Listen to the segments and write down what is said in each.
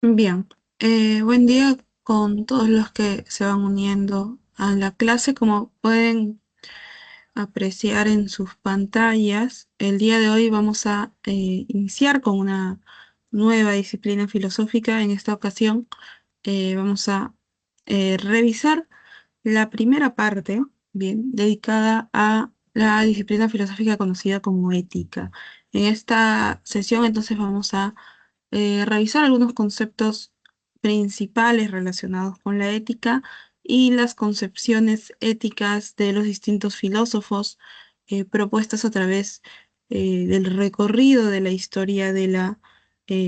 Bien, buen día con todos los que se van uniendo a la clase. Como pueden apreciar en sus pantallas, el día de hoy vamos a iniciar con una nueva disciplina filosófica. En esta ocasión vamos a revisar la primera parte, bien, dedicada a la disciplina filosófica conocida como ética. En esta sesión entonces vamos a revisar algunos conceptos principales relacionados con la ética y las concepciones éticas de los distintos filósofos propuestas a través del recorrido de la historia de la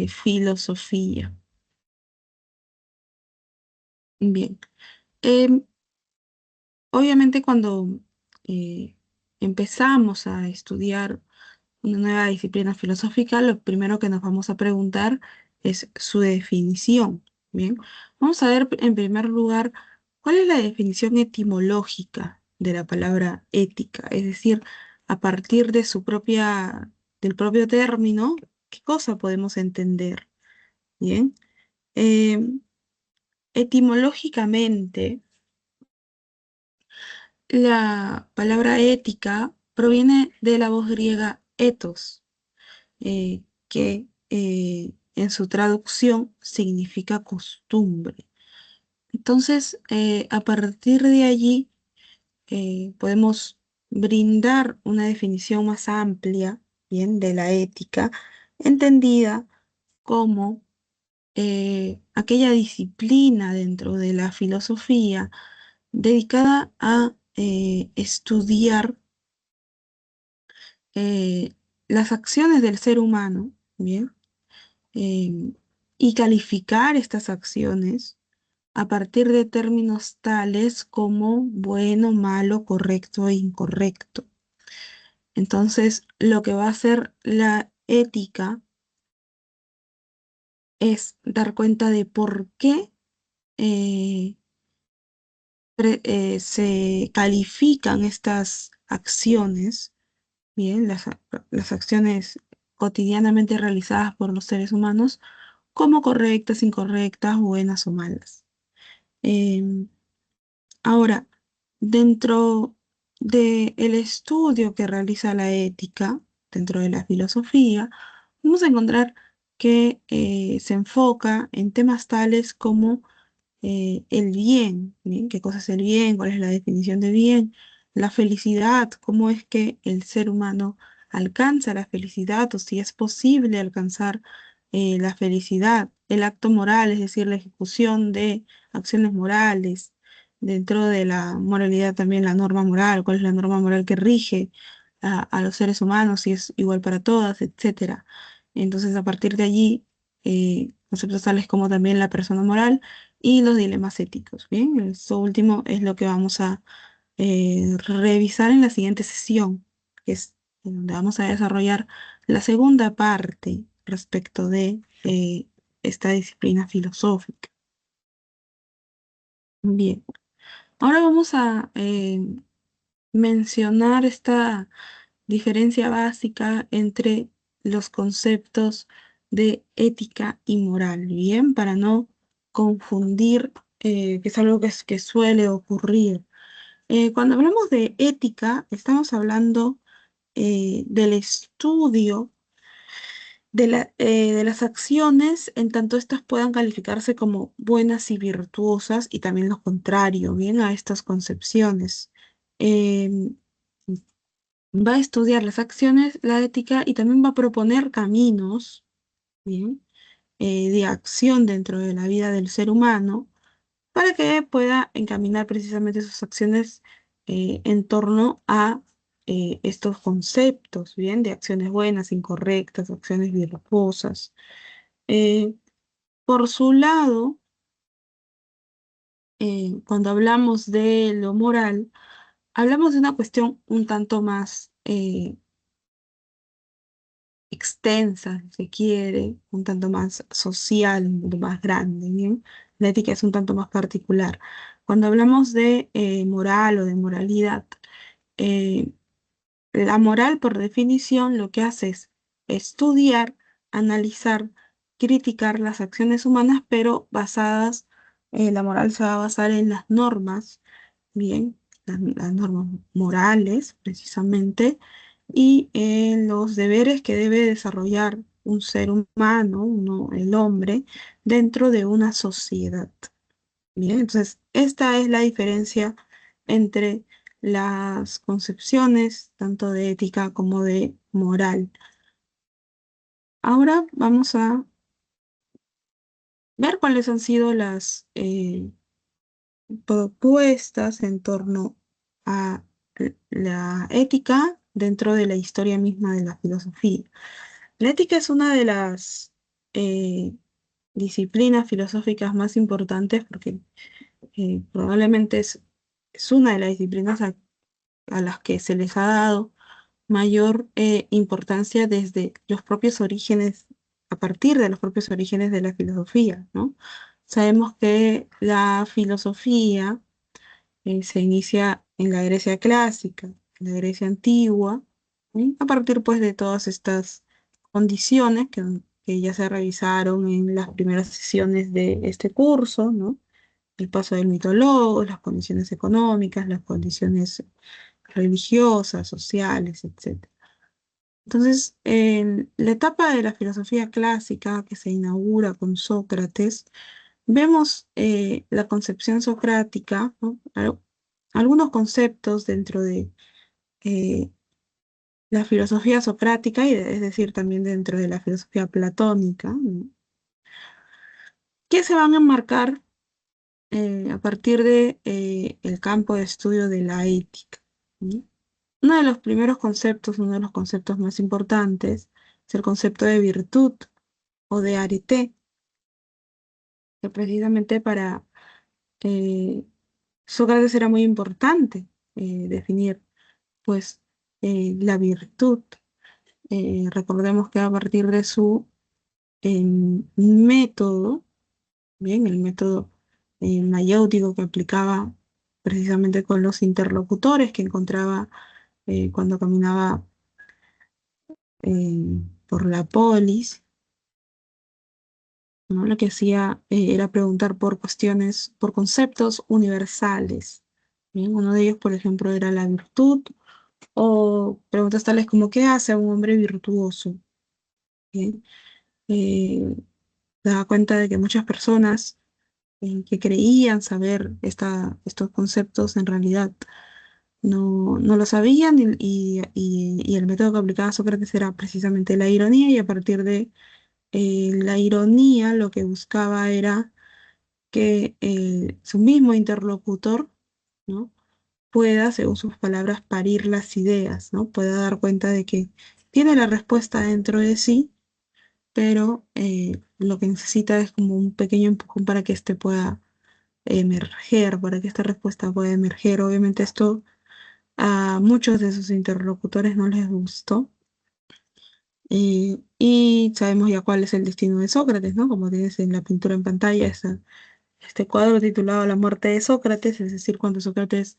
filosofía. Bien. Em, Obviamente cuando eh, empezamos a estudiar una nueva disciplina filosófica, lo primero que nos vamos a preguntar es su definición. Bien, vamos a ver en primer lugar cuál es la definición etimológica de la palabra ética, es decir, a partir de del propio término, ¿qué cosa podemos entender? Bien, Em, etimológicamente, la palabra ética proviene de la voz griega ethos, que en su traducción significa costumbre. Entonces, a partir de allí, podemos brindar una definición más amplia, bien, de la ética, entendida como aquella disciplina dentro de la filosofía dedicada a estudiar eh, las acciones del ser humano, bien, eh, y calificar estas acciones a partir de términos tales como bueno, malo, correcto e incorrecto. Entonces, lo que va a hacer la ética es dar cuenta de por qué eh, se califican estas acciones, bien, las acciones cotidianamente realizadas por los seres humanos como correctas, incorrectas, buenas o malas. Em, Ahora, dentro del estudio que realiza la ética, dentro de la filosofía, vamos a encontrar que se enfoca en temas tales como el bien, ¿bien? ¿Qué cosa es el bien? ¿Cuál es la definición de bien? La felicidad, cómo es que el ser humano alcanza la felicidad o si es posible alcanzar la felicidad. El acto moral, es decir, la ejecución de acciones morales. Dentro de la moralidad también la norma moral, cuál es la norma moral que rige a los seres humanos, si es igual para todas, etcétera. Entonces, a partir de allí, conceptos tales como también la persona moral y los dilemas éticos. Bien, eso último es lo que vamos a revisar en la siguiente sesión, que es en donde vamos a desarrollar la segunda parte respecto de esta disciplina filosófica. Bien, ahora vamos a mencionar esta diferencia básica entre los conceptos de ética y moral, bien, para no confundir, que es algo que suele ocurrir. Cuando hablamos de ética, estamos hablando del estudio de las acciones en tanto éstas puedan calificarse como buenas y virtuosas y también lo contrario, bien, a estas concepciones. Em, Va a estudiar las acciones, la ética y también va a proponer caminos, bien, de acción dentro de la vida del ser humano para que pueda encaminar precisamente sus acciones en torno a estos conceptos, bien, de acciones buenas, incorrectas, acciones virtuosas. Eh, por su lado, cuando hablamos de lo moral, hablamos de una cuestión un tanto más extensa, si se quiere, un tanto más social, un tanto más grande, ¿bien? La ética es un tanto más particular. Cuando hablamos de moral o de moralidad, eh, la moral, por definición, lo que hace es estudiar, analizar criticar las acciones humanas, pero la moral se va a basar en las normas, bien, las normas morales, precisamente, y en los deberes que debe desarrollar un ser humano, el hombre, dentro de una sociedad. Bien, entonces esta es la diferencia entre las concepciones tanto de ética como de moral. Ahora vamos a ver cuáles han sido las propuestas en torno a la ética dentro de la historia misma de la filosofía. La ética es una de las eh, disciplinas filosóficas más importantes porque probablemente es una de las disciplinas a las que se les ha dado mayor importancia desde los propios orígenes, a partir de los propios orígenes de la filosofía, ¿no? Sabemos que la filosofía se inicia en la Grecia clásica, en la Grecia antigua, ¿sí? A partir pues de todas estas condiciones que ya se revisaron en las primeras sesiones de este curso, ¿no? El paso del mitologos, las condiciones económicas, las condiciones religiosas, sociales, etc. Entonces, en la etapa de la filosofía clásica que se inaugura con Sócrates, vemos la concepción socrática, ¿no? Algunos conceptos dentro de eh, la filosofía socrática, es decir, también dentro de la filosofía platónica, ¿no? Que se van a enmarcar a partir de el campo de estudio de la ética, ¿no? Uno de los primeros conceptos, uno de los conceptos más importantes, es el concepto de virtud o de arete, que precisamente para eh, Sócrates era muy importante definir, pues, la virtud. Recordemos que a partir de su método, bien, el método mayéutico que aplicaba precisamente con los interlocutores que encontraba cuando caminaba por la polis, ¿no? Lo que hacía era preguntar por cuestiones, por conceptos universales. Bien, uno de ellos, por ejemplo, era la virtud, o preguntas tales como ¿qué hace a un hombre virtuoso? Bien, eh, daba cuenta de que muchas personas que creían saber estos conceptos en realidad no lo sabían y el método que aplicaba Sócrates era precisamente la ironía y a partir de la ironía lo que buscaba era que su mismo interlocutor, ¿no? pueda, según sus palabras, parir las ideas, ¿no? Pueda dar cuenta de que tiene la respuesta dentro de sí, pero lo que necesita es como un pequeño empujón para que éste pueda emerger, para que esta respuesta pueda emerger. Obviamente esto a muchos de sus interlocutores no les gustó. Y sabemos ya cuál es el destino de Sócrates, ¿no? Como tienes en la pintura en pantalla, este cuadro titulado La muerte de Sócrates, es decir, cuando Sócrates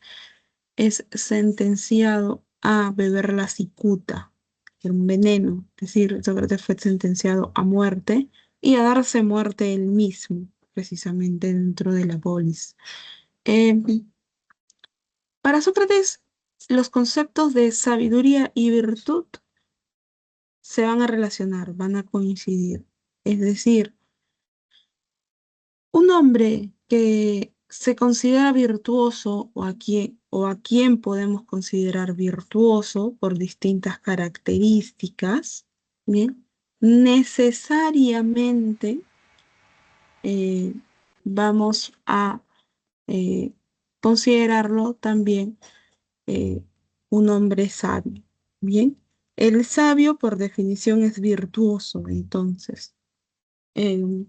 es sentenciado a beber la cicuta, que era un veneno, es decir, Sócrates fue sentenciado a muerte y a darse muerte él mismo, precisamente dentro de la polis. Eh, para Sócrates, los conceptos de sabiduría y virtud se van a relacionar, van a coincidir. Es decir, un hombre que se considera virtuoso o a quien podemos considerar virtuoso por distintas características, bien, necesariamente eh, vamos a eh, considerarlo también eh, un hombre sabio, bien. El sabio por definición es virtuoso, entonces. Em,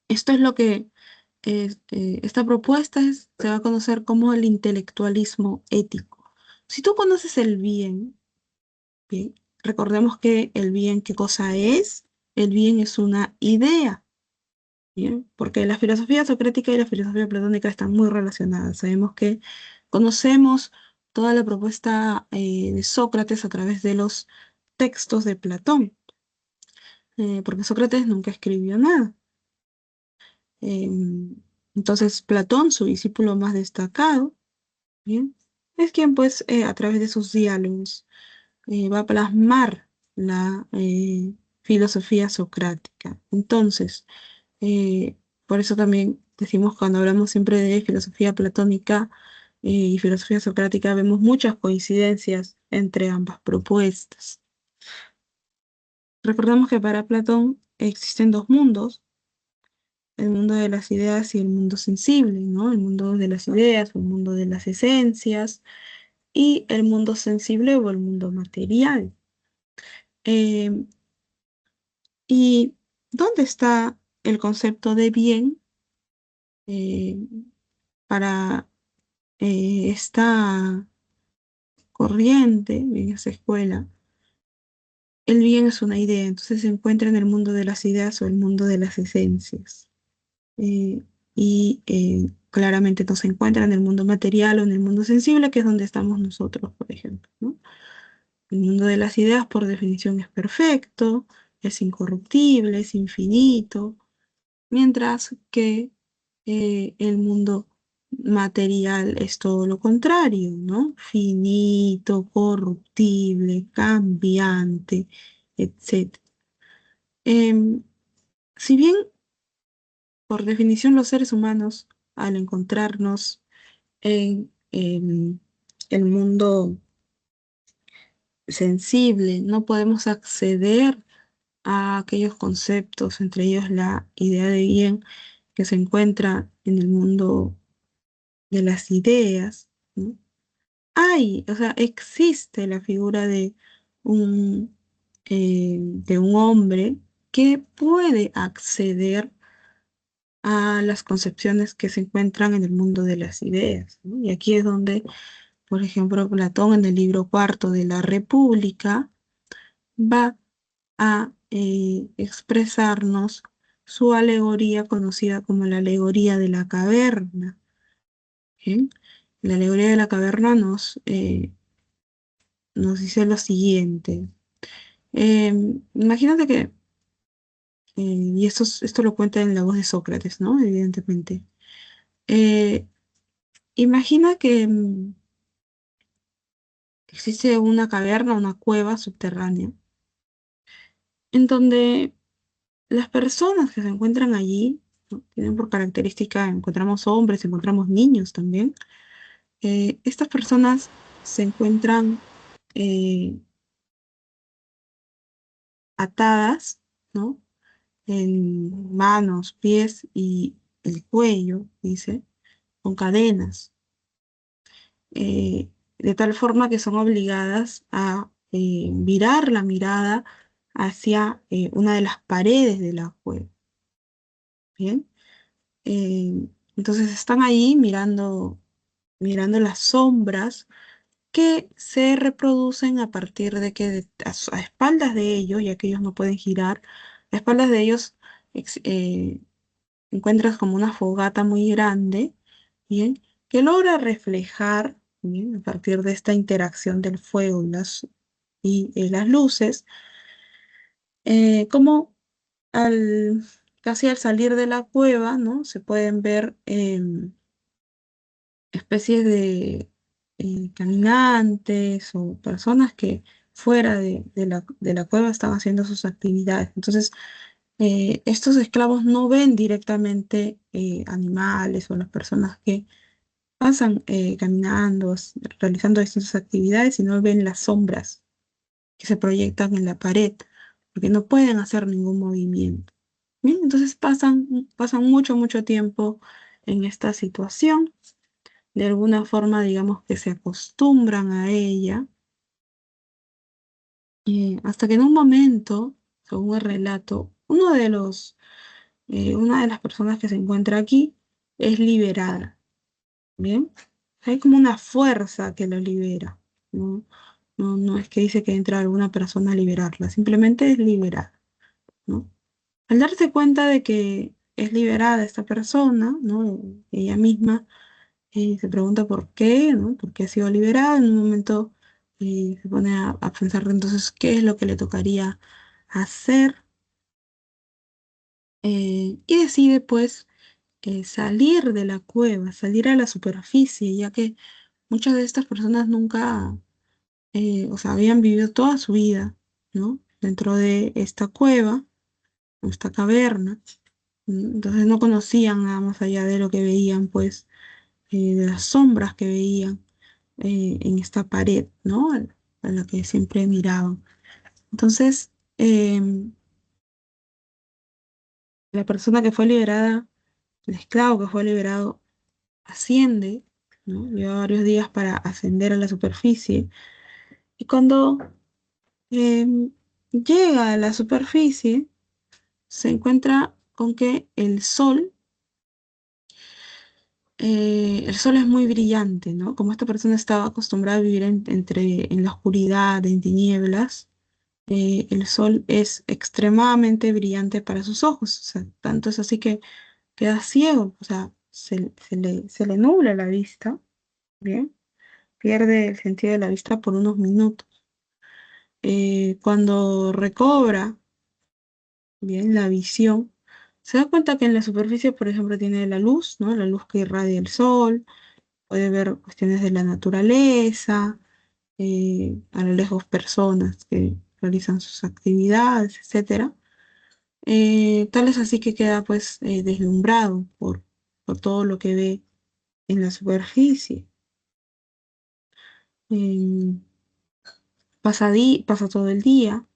Esto es lo que esta propuesta se va a conocer como el intelectualismo ético. Si tú conoces el bien, bien, recordemos que el bien, ¿qué cosa es? El bien es una idea, bien, porque la filosofía socrática y la filosofía platónica están muy relacionadas. Sabemos que conocemos toda la propuesta de Sócrates a través de los textos de Platón. porque Sócrates nunca escribió nada. Entonces, Platón, su discípulo más destacado, ¿bien? Es quien, pues, a través de sus diálogos, va a plasmar la filosofía socrática. Entonces, eh, por eso también decimos cuando hablamos siempre de filosofía platónica y filosofía socrática, vemos muchas coincidencias entre ambas propuestas. Recordemos que para Platón existen dos mundos, el mundo de las ideas y el mundo sensible, ¿no? El mundo de las ideas o el mundo de las esencias y el mundo sensible o el mundo material. Eh, ¿Y dónde está el concepto de bien eh, para esta corriente en esa escuela? El bien es una idea, entonces se encuentra en el mundo de las ideas o el mundo de las esencias. Eh, Claramente no se encuentra en el mundo material o en el mundo sensible, que es donde estamos nosotros, por ejemplo, ¿no? El mundo de las ideas, por definición, es perfecto, es incorruptible, es infinito, mientras que el mundo material es todo lo contrario, ¿no? Finito, corruptible, cambiante, etc. Em, si bien, por definición, los seres humanos, al encontrarnos en el mundo sensible, no podemos acceder a aquellos conceptos, entre ellos la idea de bien que se encuentra en el mundo de las ideas, ¿no? Hay, o sea, existe la figura de un hombre que puede acceder a las concepciones que se encuentran en el mundo de las ideas, ¿no? Y aquí es donde, por ejemplo, Platón en el libro cuarto de la República va a expresarnos su alegoría conocida como la alegoría de la caverna. ¿Bien? La alegoría de la caverna nos dice lo siguiente. Imagínate que, y esto lo cuenta en la voz de Sócrates, ¿no? Evidentemente. Eh, Imagina que existe una caverna, una cueva subterránea, en donde las personas que se encuentran allí, ¿no? Tienen por característica, encontramos hombres, encontramos niños también. Estas personas se encuentran eh, atadas, ¿no? En manos, pies y el cuello, dice, con cadenas, de tal forma que son obligadas a virar la mirada hacia una de las paredes de la cueva. Bien. Entonces están ahí mirando las sombras que se reproducen a partir de que a espaldas de ellos, ya que ellos no pueden girar, a espaldas de ellos encuentras como una fogata muy grande, ¿bien? Que logra reflejar, ¿bien? A partir de esta interacción del fuego y las luces, como casi al salir de la cueva, ¿no? Se pueden ver especies de caminantes o personas que fuera de la cueva están haciendo sus actividades. Entonces, estos esclavos no ven directamente animales o las personas que pasan caminando, realizando distintas actividades, sino ven las sombras que se proyectan en la pared, porque no pueden hacer ningún movimiento. Bien, entonces pasan mucho, mucho tiempo en esta situación. De alguna forma, digamos que se acostumbran a ella, hasta que en un momento, según el relato, una de las personas que se encuentra aquí es liberada. Bien, hay como una fuerza que lo libera. No, no es que dice que entra alguna persona a liberarla, simplemente es liberada, ¿no? Al darse cuenta de que es liberada esta persona, ¿no? Ella misma se pregunta por qué, ¿no? ¿Por qué ha sido liberada? En un momento se pone a pensar entonces qué es lo que le tocaría hacer. y decide pues salir de la cueva, salir a la superficie, ya que muchas de estas personas nunca, o sea, habían vivido toda su vida, ¿no? Dentro de esta cueva, o esta caverna. Entonces no conocían nada más allá de lo que veían, pues, de las sombras que veían en esta pared, ¿no? A la que siempre miraban. Entonces, la persona que fue liberada, el esclavo que fue liberado, asciende, ¿no? Lleva varios días para ascender a la superficie. Y cuando llega a la superficie, se encuentra con que el sol es muy brillante, ¿no? Como esta persona estaba acostumbrada a vivir en la oscuridad, en tinieblas, el sol es extremadamente brillante para sus ojos. O sea, tanto es así que queda ciego, o sea, se le nubla la vista, ¿bien? Pierde el sentido de la vista por unos minutos. Cuando recobra, bien, la visión, se da cuenta que en la superficie, por ejemplo, tiene la luz, ¿no? La luz que irradia el sol, puede ver cuestiones de la naturaleza, a lo lejos personas que realizan sus actividades, etcétera. Tal es así que queda pues deslumbrado por todo lo que ve en la superficie. Eh, pasa todo el día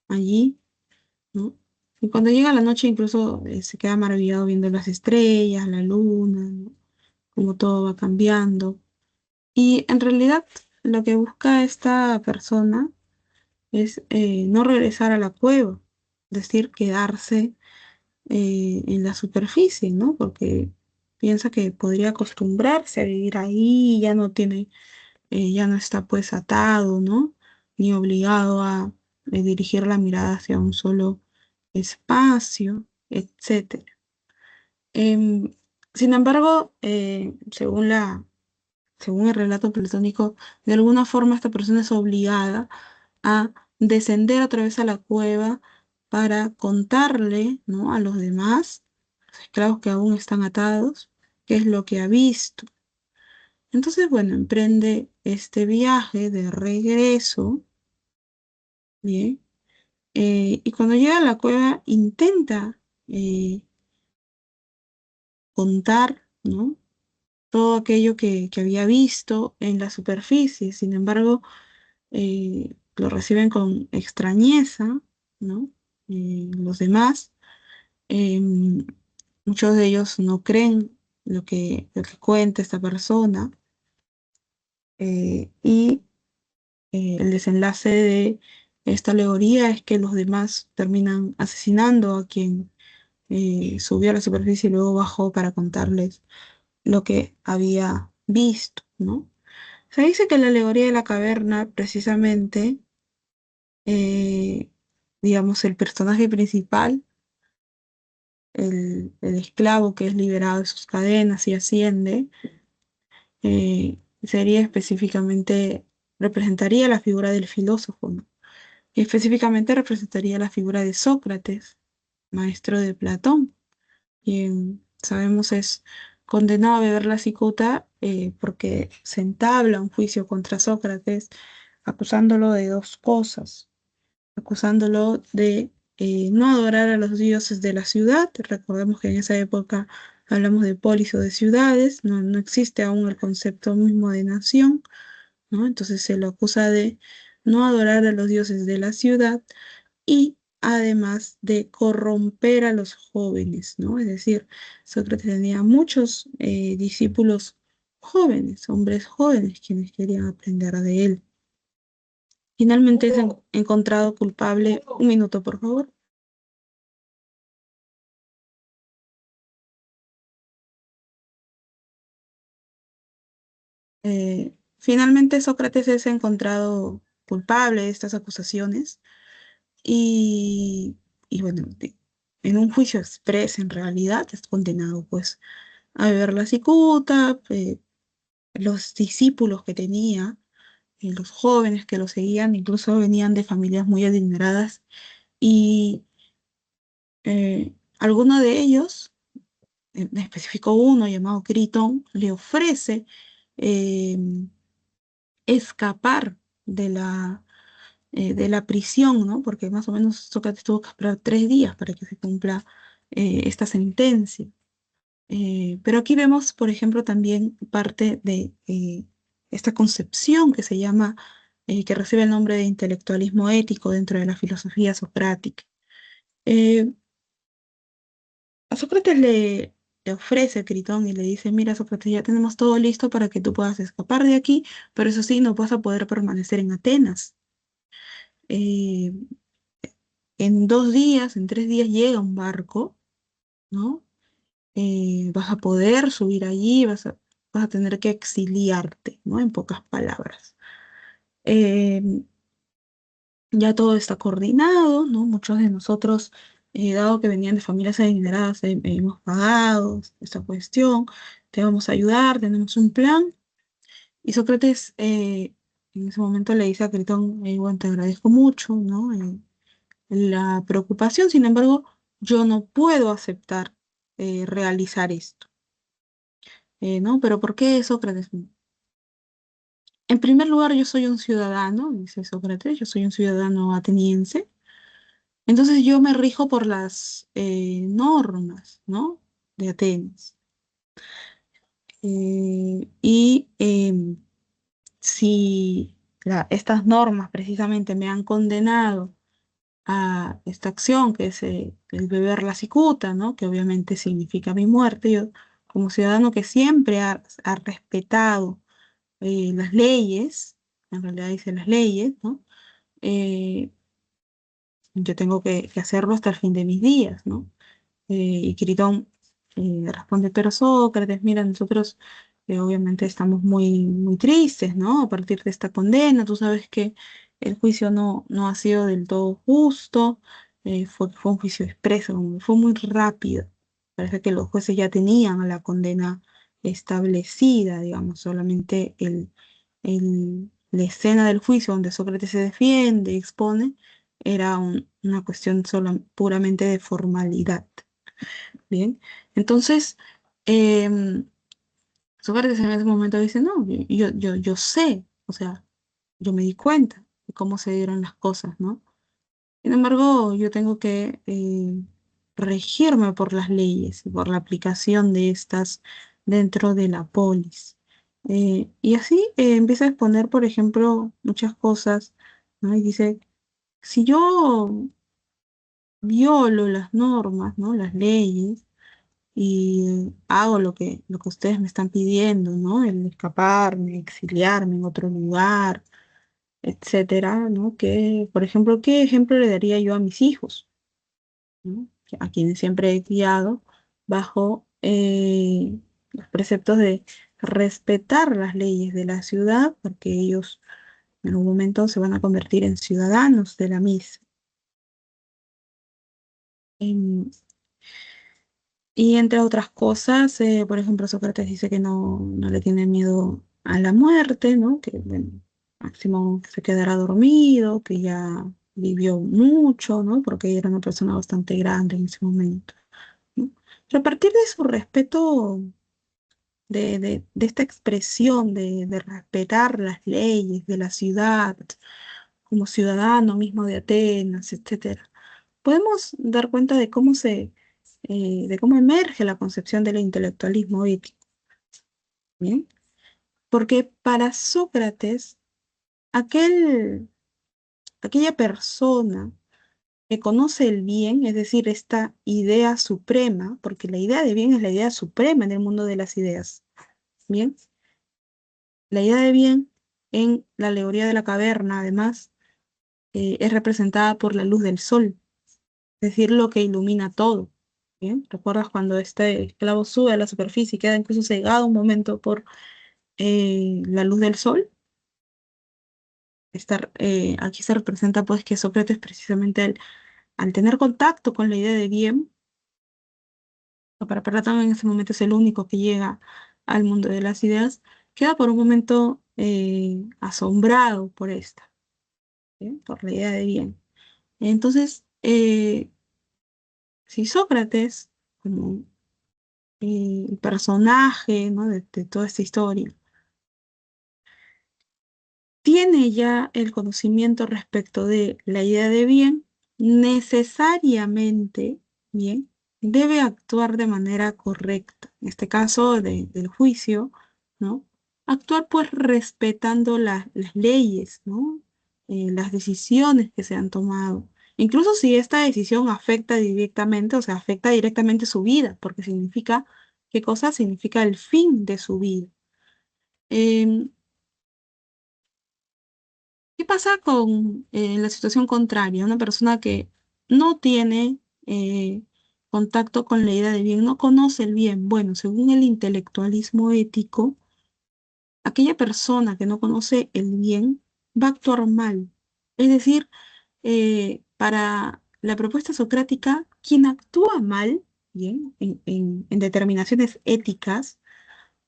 allí, ¿no? Y cuando llega la noche incluso se queda maravillado viendo las estrellas, la luna, ¿no? Cómo todo va cambiando. Y en realidad lo que busca esta persona es no regresar a la cueva, es decir, quedarse en la superficie, ¿no? Porque piensa que podría acostumbrarse a vivir ahí, ya no está pues atado, ¿no? Ni obligado a dirigir la mirada hacia un solo espacio, etcétera. Em, Sin embargo, según el relato platónico, de alguna forma esta persona es obligada a descender otra vez a la cueva para contarle, ¿no? A los demás, los esclavos que aún están atados, qué es lo que ha visto. Entonces, bueno, emprende este viaje de regreso, ¿bien? Y cuando llega a la cueva intenta eh, contar, ¿no? Todo aquello que había visto en la superficie. Sin embargo, lo reciben con extrañeza, ¿no? Los demás, em, muchos de ellos no creen lo que cuenta esta persona, y el desenlace de esta alegoría es que los demás terminan asesinando a quien subió a la superficie y luego bajó para contarles lo que había visto, ¿no? Se dice que la alegoría de la caverna, precisamente, eh, digamos, el personaje principal, el esclavo que es liberado de sus cadenas y asciende, sería específicamente, representaría la figura del filósofo, ¿no? Y específicamente representaría la figura de Sócrates, maestro de Platón, quien sabemos es condenado a beber la cicuta porque se entabla un juicio contra Sócrates acusándolo de dos cosas, acusándolo de no adorar a los dioses de la ciudad. Recordemos que en esa época hablamos de polis o de ciudades, no existe aún el concepto mismo de nación, ¿no? Entonces se lo acusa de no adorar a los dioses de la ciudad y además de corromper a los jóvenes, ¿no? Es decir, Sócrates tenía muchos discípulos jóvenes, hombres jóvenes, quienes querían aprender de él. Finalmente es encontrado culpable. Un minuto, por favor. Finalmente Sócrates es encontrado culpable de estas acusaciones y bueno, en un juicio express en realidad es condenado pues a beber la cicuta. Los discípulos que tenía, los jóvenes que lo seguían, incluso venían de familias muy adineradas y alguno de ellos, en específico uno llamado Critón, le ofrece eh, escapar de la prisión, ¿no? Porque más o menos Sócrates tuvo que esperar 3 días para que se cumpla esta sentencia. Pero aquí vemos, por ejemplo, también parte de esta concepción que se llama, que recibe el nombre de intelectualismo ético dentro de la filosofía socrática. Eh, a Sócrates le ofrece a Critón y le dice, mira, Sócrates, ya tenemos todo listo para que tú puedas escapar de aquí, pero eso sí, no vas a poder permanecer en Atenas. Eh, en 2 días, en 3 días llega un barco, ¿no? Vas a poder subir allí, vas a tener que exiliarte, ¿no? En pocas palabras. Eh, ya todo está coordinado, ¿no? Muchos de nosotros, dado que venían de familias adineradas, hemos pagado esta cuestión, te vamos a ayudar, tenemos un plan. Y Sócrates en ese momento le dice a Critón, bueno, te agradezco mucho, ¿no? La preocupación, sin embargo, yo no puedo aceptar realizar esto. ¿No? Pero ¿por qué Sócrates? En primer lugar, yo soy un ciudadano, dice Sócrates, yo soy un ciudadano ateniense, entonces yo me rijo por las normas, ¿no? De Atenas. Si estas normas precisamente me han condenado a esta acción, que es el beber la cicuta, ¿no? Que obviamente significa mi muerte, yo como ciudadano que siempre ha respetado las leyes, en realidad dice las leyes, ¿no? Eh, yo tengo que hacerlo hasta el fin de mis días, ¿no? Y Quirítón responde, pero Sócrates, mira, nosotros obviamente estamos muy, muy tristes, ¿no? A partir de esta condena, tú sabes que el juicio no ha sido del todo justo, fue un juicio expreso, fue muy rápido. Parece que los jueces ya tenían la condena establecida, digamos, solamente la escena del juicio donde Sócrates se defiende y expone era una cuestión puramente de formalidad. Bien, entonces, em, Sócrates en ese momento dice, no, yo sé, o sea, yo me di cuenta de cómo se dieron las cosas, ¿no? Sin embargo, yo tengo que regirme por las leyes y por la aplicación de estas dentro de la polis. Y así empieza a exponer, por ejemplo, muchas cosas, ¿no? Y dice, si yo violo las normas, ¿no? Las leyes, y hago lo que ustedes me están pidiendo, ¿no? El escaparme, exiliarme en otro lugar, etcétera, ¿no? Por ejemplo, ¿qué ejemplo le daría yo a mis hijos, ¿no? A quienes siempre he guiado bajo los preceptos de respetar las leyes de la ciudad, porque ellos en algún momento se van a convertir en ciudadanos de la misma. Em, Y entre otras cosas, por ejemplo, Sócrates dice que no le tiene miedo a la muerte, ¿no? Que bueno, máximo se quedará dormido, que ya vivió mucho, ¿no? Porque era una persona bastante grande en ese momento, ¿no? Pero a partir de su respeto, de esta expresión de respetar las leyes de la ciudad, como ciudadano mismo de Atenas, etcétera, podemos dar cuenta de de cómo emerge la concepción del intelectualismo ético, ¿bien? Porque para Sócrates, aquel, aquella persona que conoce el bien, es decir, esta idea suprema, porque la idea de bien es la idea suprema en el mundo de las ideas, ¿bien? La idea de bien en la alegoría de la caverna, además, es representada por la luz del sol, es decir, lo que ilumina todo. ¿Bien? ¿Recuerdas cuando este esclavo sube a la superficie y queda incluso cegado un momento por la luz del sol? Aquí se representa pues que Sócrates precisamente al tener contacto con la idea de bien, que para Platón en ese momento es el único que llega al mundo de las ideas, queda por un momento asombrado por esta, ¿bien? Por la idea de bien. Entonces, Si Sócrates, como el personaje, ¿no? de toda esta historia, tiene ya el conocimiento respecto de la idea de bien, necesariamente, bien, debe actuar de manera correcta. En este caso del juicio, ¿no? Actuar pues respetando las leyes, ¿no? Las decisiones que se han tomado. Incluso si esta decisión afecta directamente, o sea, afecta directamente su vida, porque significa, ¿qué cosa? Significa el fin de su vida. Em, ¿Qué pasa con la situación contraria? Una persona que no tiene contacto con la idea de bien, no conoce el bien. Bueno, según el intelectualismo ético, aquella persona que no conoce el bien va a actuar mal. Es decir, para la propuesta socrática, quien actúa mal, bien, en determinaciones éticas,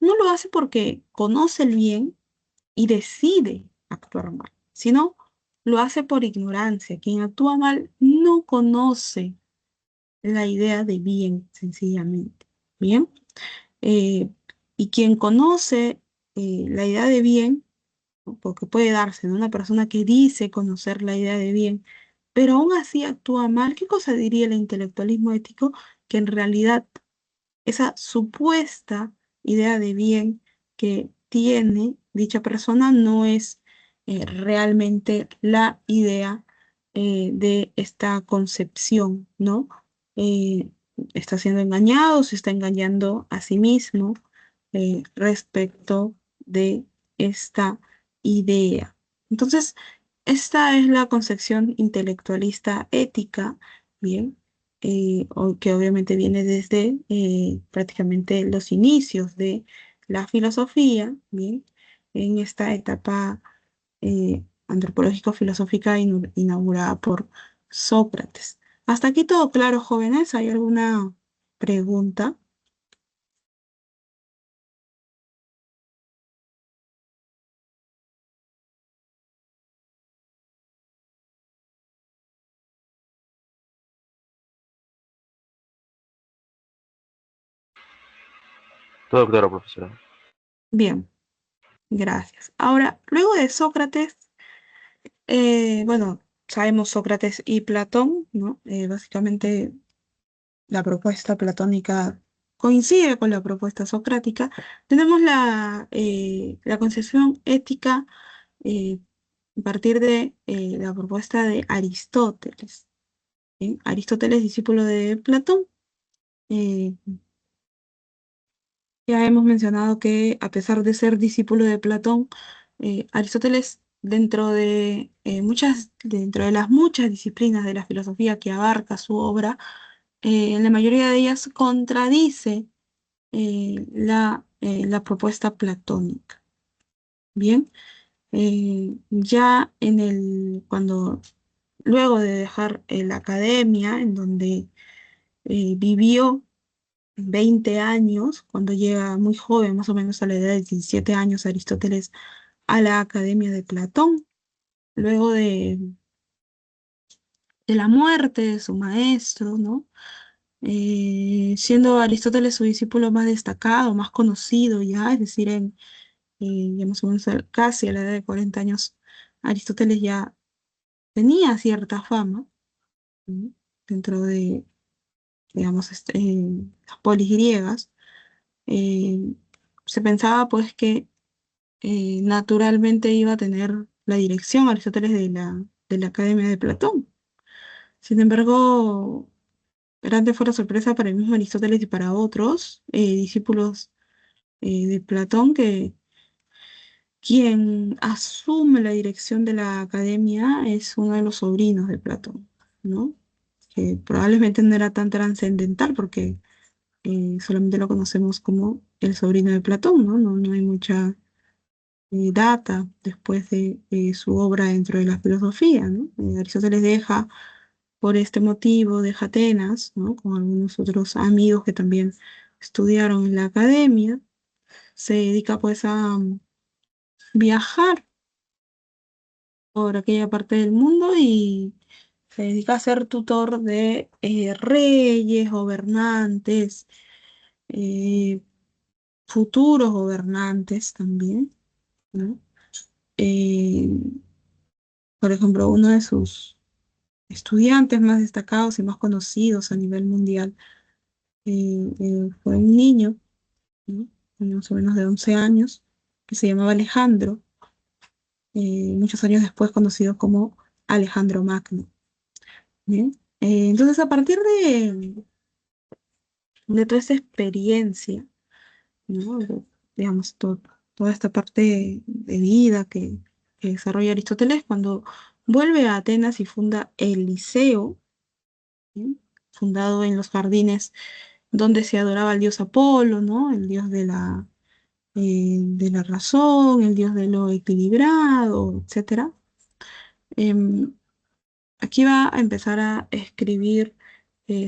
no lo hace porque conoce el bien y decide actuar mal, sino lo hace por ignorancia. Quien actúa mal no conoce la idea de bien, sencillamente. Bien. Eh, y quien conoce la idea de bien, ¿no? Porque puede darse en una persona que dice conocer la idea de bien, pero aún así actúa mal, ¿qué cosa diría el intelectualismo ético? Que en realidad esa supuesta idea de bien que tiene dicha persona no es realmente la idea de esta concepción, ¿no? Eh, Está siendo engañado, se está engañando a sí mismo respecto de esta idea. Entonces, esta es la concepción intelectualista ética, ¿bien? Que obviamente viene desde prácticamente los inicios de la filosofía, ¿bien? En esta etapa antropológico-filosófica inaugurada por Sócrates. Hasta aquí todo claro, jóvenes. ¿Hay alguna pregunta? Todo claro, profesora. Bien, gracias. Ahora, luego de Sócrates, bueno, sabemos Sócrates y Platón, ¿no? Básicamente la propuesta platónica coincide con la propuesta socrática. Tenemos la concepción ética eh, a partir de la propuesta de Aristóteles. ¿Sí? Aristóteles, discípulo de Platón. Eh, ya hemos mencionado que a pesar de ser discípulo de Platón, Aristóteles dentro de las muchas disciplinas de la filosofía que abarca su obra, en la mayoría de ellas contradice la propuesta platónica. Bien, ya luego de dejar la academia, en donde vivió 20 años, cuando llega muy joven, más o menos a la edad de 17 años, Aristóteles a la Academia de Platón, luego de la muerte de su maestro, ¿no? Siendo Aristóteles su discípulo más destacado, más conocido ya, es decir, ya más o menos casi a la edad de 40 años, Aristóteles ya tenía cierta fama, ¿no? Dentro de, digamos, las polis griegas. Eh, Se pensaba pues que naturalmente iba a tener la dirección Aristóteles de la Academia de Platón. Sin embargo, grande fue la sorpresa para el mismo Aristóteles y para otros discípulos de Platón, que quien asume la dirección de la academia es uno de los sobrinos de Platón, ¿no? Que probablemente no era tan trascendental porque solamente lo conocemos como el sobrino de Platón, ¿no? No hay mucha data después de su obra dentro de la filosofía, ¿no? Aristóteles deja, por este motivo, deja Atenas, ¿no? Con algunos otros amigos que también estudiaron en la academia, se dedica pues a viajar por aquella parte del mundo y Se dedica a ser tutor de reyes, gobernantes, eh, futuros gobernantes también, ¿no? Eh, por ejemplo, uno de sus estudiantes más destacados y más conocidos a nivel mundial fue un niño, ¿no? Más o menos de 11 años, que se llamaba Alejandro, muchos años después conocido como Alejandro Magno. ¿Bien? Entonces, a partir de toda esta experiencia, ¿no? Digamos, toda esta parte de vida que desarrolla Aristóteles, cuando vuelve a Atenas y funda el Liceo, ¿sí? Fundado en los jardines donde se adoraba al dios Apolo, ¿no? El dios de la razón, el dios de lo equilibrado, etcétera. Em, Aquí va a empezar a escribir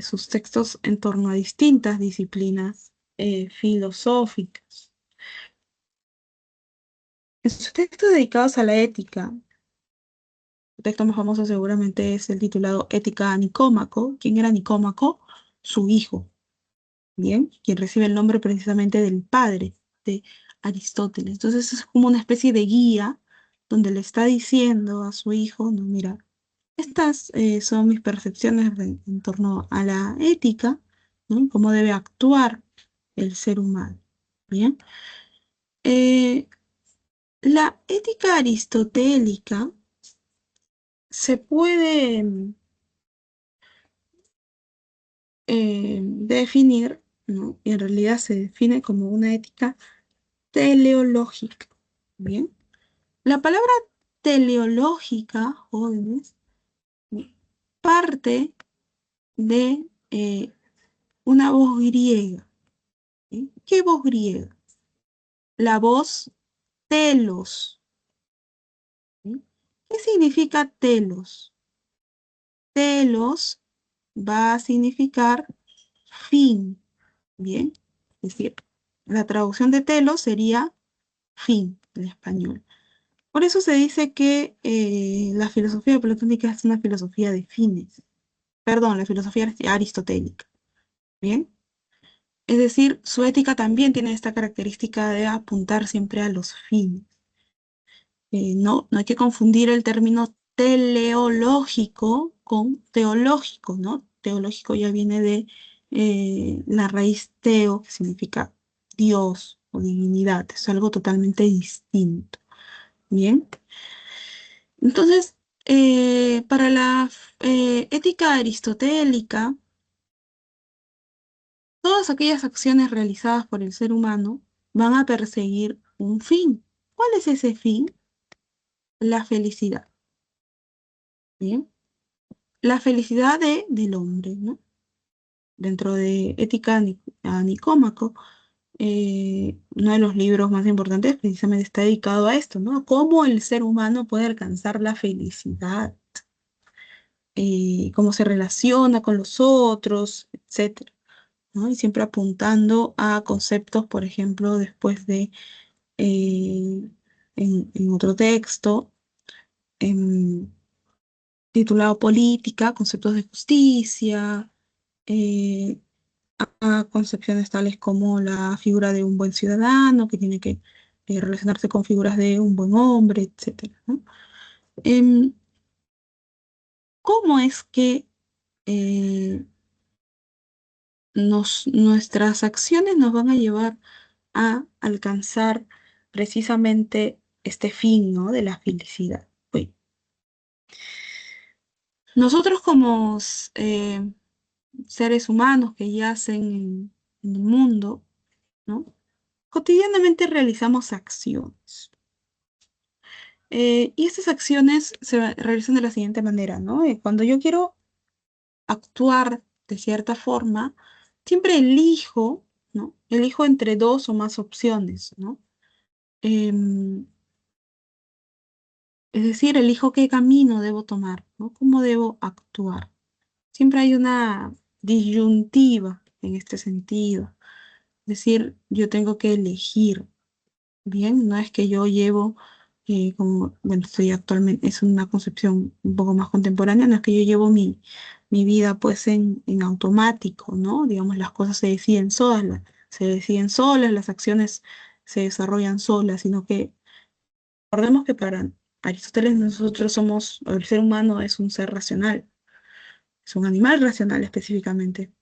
sus textos en torno a distintas disciplinas filosóficas. En sus textos dedicados a la ética, su texto más famoso seguramente es el titulado Ética a Nicómaco. ¿Quién era Nicómaco? Su hijo, ¿bien? Quien recibe el nombre precisamente del padre de Aristóteles. Entonces es como una especie de guía donde le está diciendo a su hijo, no, mira, estas son mis percepciones en torno a la ética, ¿no? Cómo debe actuar el ser humano. Bien. Eh, la ética aristotélica se puede definir, ¿no? Y en realidad se define como una ética teleológica. Bien. La palabra teleológica, jóvenes, parte de una voz griega. ¿Sí? ¿Qué voz griega? La voz telos. ¿Sí? ¿Qué significa telos? Telos va a significar fin, ¿bien? Es decir, la traducción de telos sería fin en español. Por eso se dice que la filosofía platónica es una filosofía de fines. Perdón, la filosofía aristotélica, ¿bien? Es decir, su ética también tiene esta característica de apuntar siempre a los fines. No hay que confundir el término teleológico con teológico, ¿no? Teológico ya viene de la raíz teo, que significa Dios o divinidad, es algo totalmente distinto. Bien, entonces, para la ética aristotélica, todas aquellas acciones realizadas por el ser humano van a perseguir un fin. ¿Cuál es ese fin? La felicidad. Bien. La felicidad del hombre, ¿no? Dentro de Ética a Nicómaco, uno de los libros más importantes precisamente está dedicado a esto, ¿no? A cómo el ser humano puede alcanzar la felicidad, cómo se relaciona con los otros, etcétera, ¿no? Y siempre apuntando a conceptos, por ejemplo, después de, eh, en otro texto, em, titulado Política, conceptos de justicia, eh, a concepciones tales como la figura de un buen ciudadano, que tiene que relacionarse con figuras de un buen hombre, etcétera, ¿no? Em, ¿Cómo es que eh, nuestras acciones nos van a llevar a alcanzar precisamente este fin, ¿no? De la felicidad? Pues, nosotros como seres humanos que yacen en el mundo, ¿no? Cotidianamente realizamos acciones. Y estas acciones realizan de la siguiente manera, ¿no? Cuando yo quiero actuar de cierta forma, siempre elijo, ¿no? Elijo entre dos o más opciones, ¿no? Em, es decir, elijo qué camino debo tomar, ¿no? ¿Cómo debo actuar? Siempre hay una disyuntiva en este sentido. Es decir, yo tengo que elegir, ¿bien? No es que yo llevo como, bueno, estoy actualmente, es una concepción un poco más contemporánea, no es que yo llevo mi vida pues en automático, ¿no? Digamos, las cosas se deciden solas, se deciden solas, las acciones se desarrollan solas, sino que recordemos que para Aristóteles nosotros somos, o el ser humano es un ser racional, es un animal racional específicamente.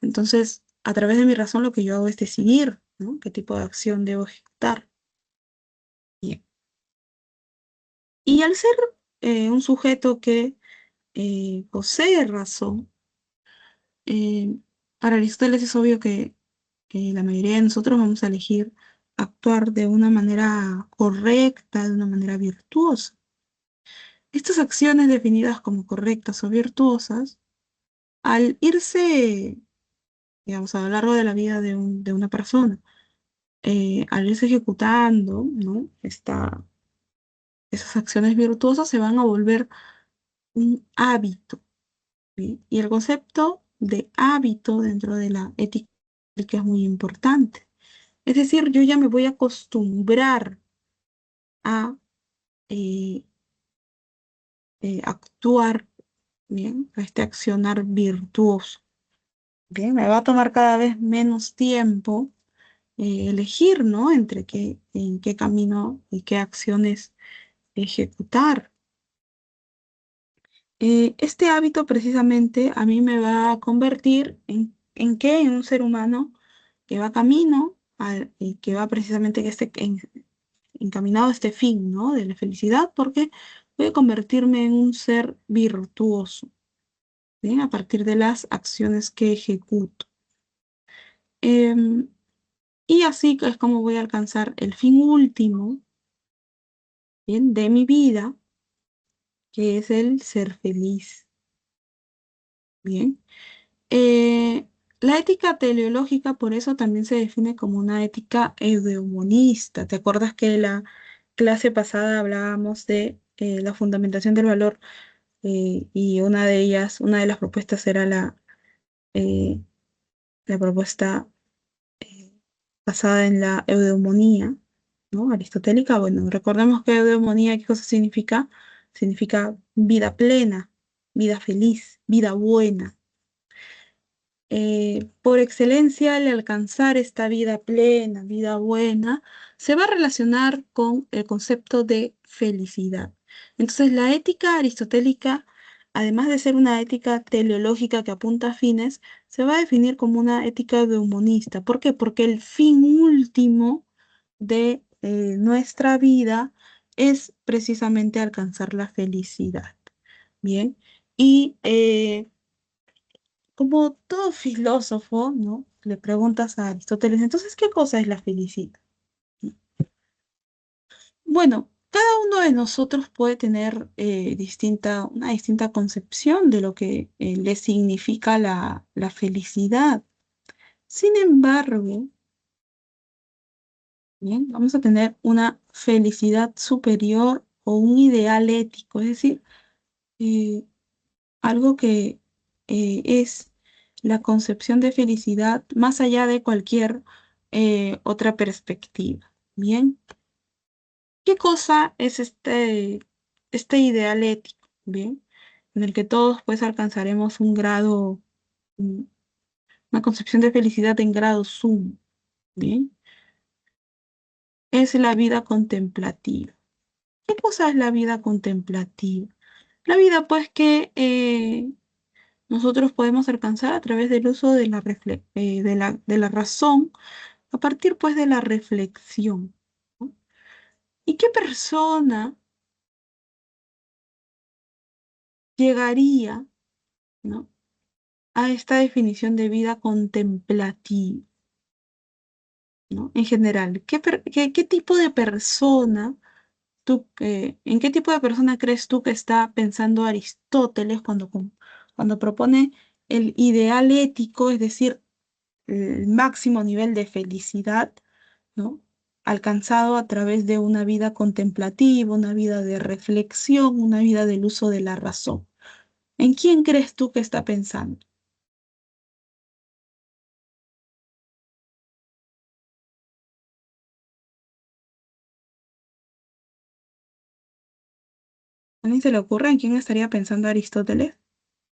Entonces, a través de mi razón lo que yo hago es decidir, ¿no? ¿Qué tipo de acción debo ejecutar? Bien. Y al ser un sujeto que posee razón, eh, para Aristóteles es obvio que la mayoría de nosotros vamos a elegir actuar de una manera correcta, de una manera virtuosa. Estas acciones definidas como correctas o virtuosas, al irse, digamos, a lo largo de la vida de una persona, al irse ejecutando, ¿no? Esas acciones virtuosas se van a volver un hábito, ¿sí? Y el concepto de hábito dentro de la ética es muy importante. Es decir, yo ya me voy a acostumbrar a eh, actuar, bien, a este accionar virtuoso. Bien, me va a tomar cada vez menos tiempo elegir, ¿no? En qué camino y qué acciones ejecutar. Este hábito precisamente a mí me va a convertir ¿en qué? En un ser humano que va camino, y que va precisamente encaminado a este fin, ¿no? De la felicidad, porque voy a convertirme en un ser virtuoso, ¿bien? A partir de las acciones que ejecuto. Em, y así es como voy a alcanzar el fin último, ¿bien? De mi vida, que es el ser feliz, ¿bien? Eh, la ética teleológica, por eso también se define como una ética eudemonista. ¿Te acuerdas que en la clase pasada hablábamos de la fundamentación del valor y una de ellas, una de las propuestas era eh, la propuesta eh, basada en la eudemonía, ¿no? Aristotélica? Bueno, recordemos que eudemonía, ¿qué cosa significa? Significa vida plena, vida feliz, vida buena. Por excelencia, el alcanzar esta vida plena, vida buena, se va a relacionar con el concepto de felicidad. Entonces, la ética aristotélica, además de ser una ética teleológica que apunta a fines, se va a definir como una ética humanista. ¿Por qué? Porque el fin último de nuestra vida es precisamente alcanzar la felicidad. Bien, y como todo filósofo, ¿no? Le preguntas a Aristóteles, entonces, ¿qué cosa es la felicidad? Bueno, cada uno de nosotros puede tener una distinta concepción de lo que le significa la felicidad. Sin embargo, bien, vamos a tener una felicidad superior o un ideal ético, es decir, eh, algo que es la concepción de felicidad más allá de cualquier otra perspectiva. Bien, ¿qué cosa es este ideal ético? Bien, en el que todos pues alcanzaremos un grado, mm, una concepción de felicidad en grado sumo. Bien, es la vida contemplativa. ¿Qué cosa es la vida contemplativa? La vida pues que nosotros podemos alcanzar a través del uso de de la razón, a partir pues de la reflexión, ¿no? ¿Y qué persona llegaría, ¿no? a esta definición de vida contemplativa, ¿no? En general, ¿qué tipo de persona en qué tipo de persona crees tú que está pensando Aristóteles cuando propone el ideal ético, es decir, el máximo nivel de felicidad, ¿no? Alcanzado a través de una vida contemplativa, una vida de reflexión, una vida del uso de la razón? ¿En quién crees tú que está pensando? ¿Alguien se le ocurre en quién estaría pensando Aristóteles?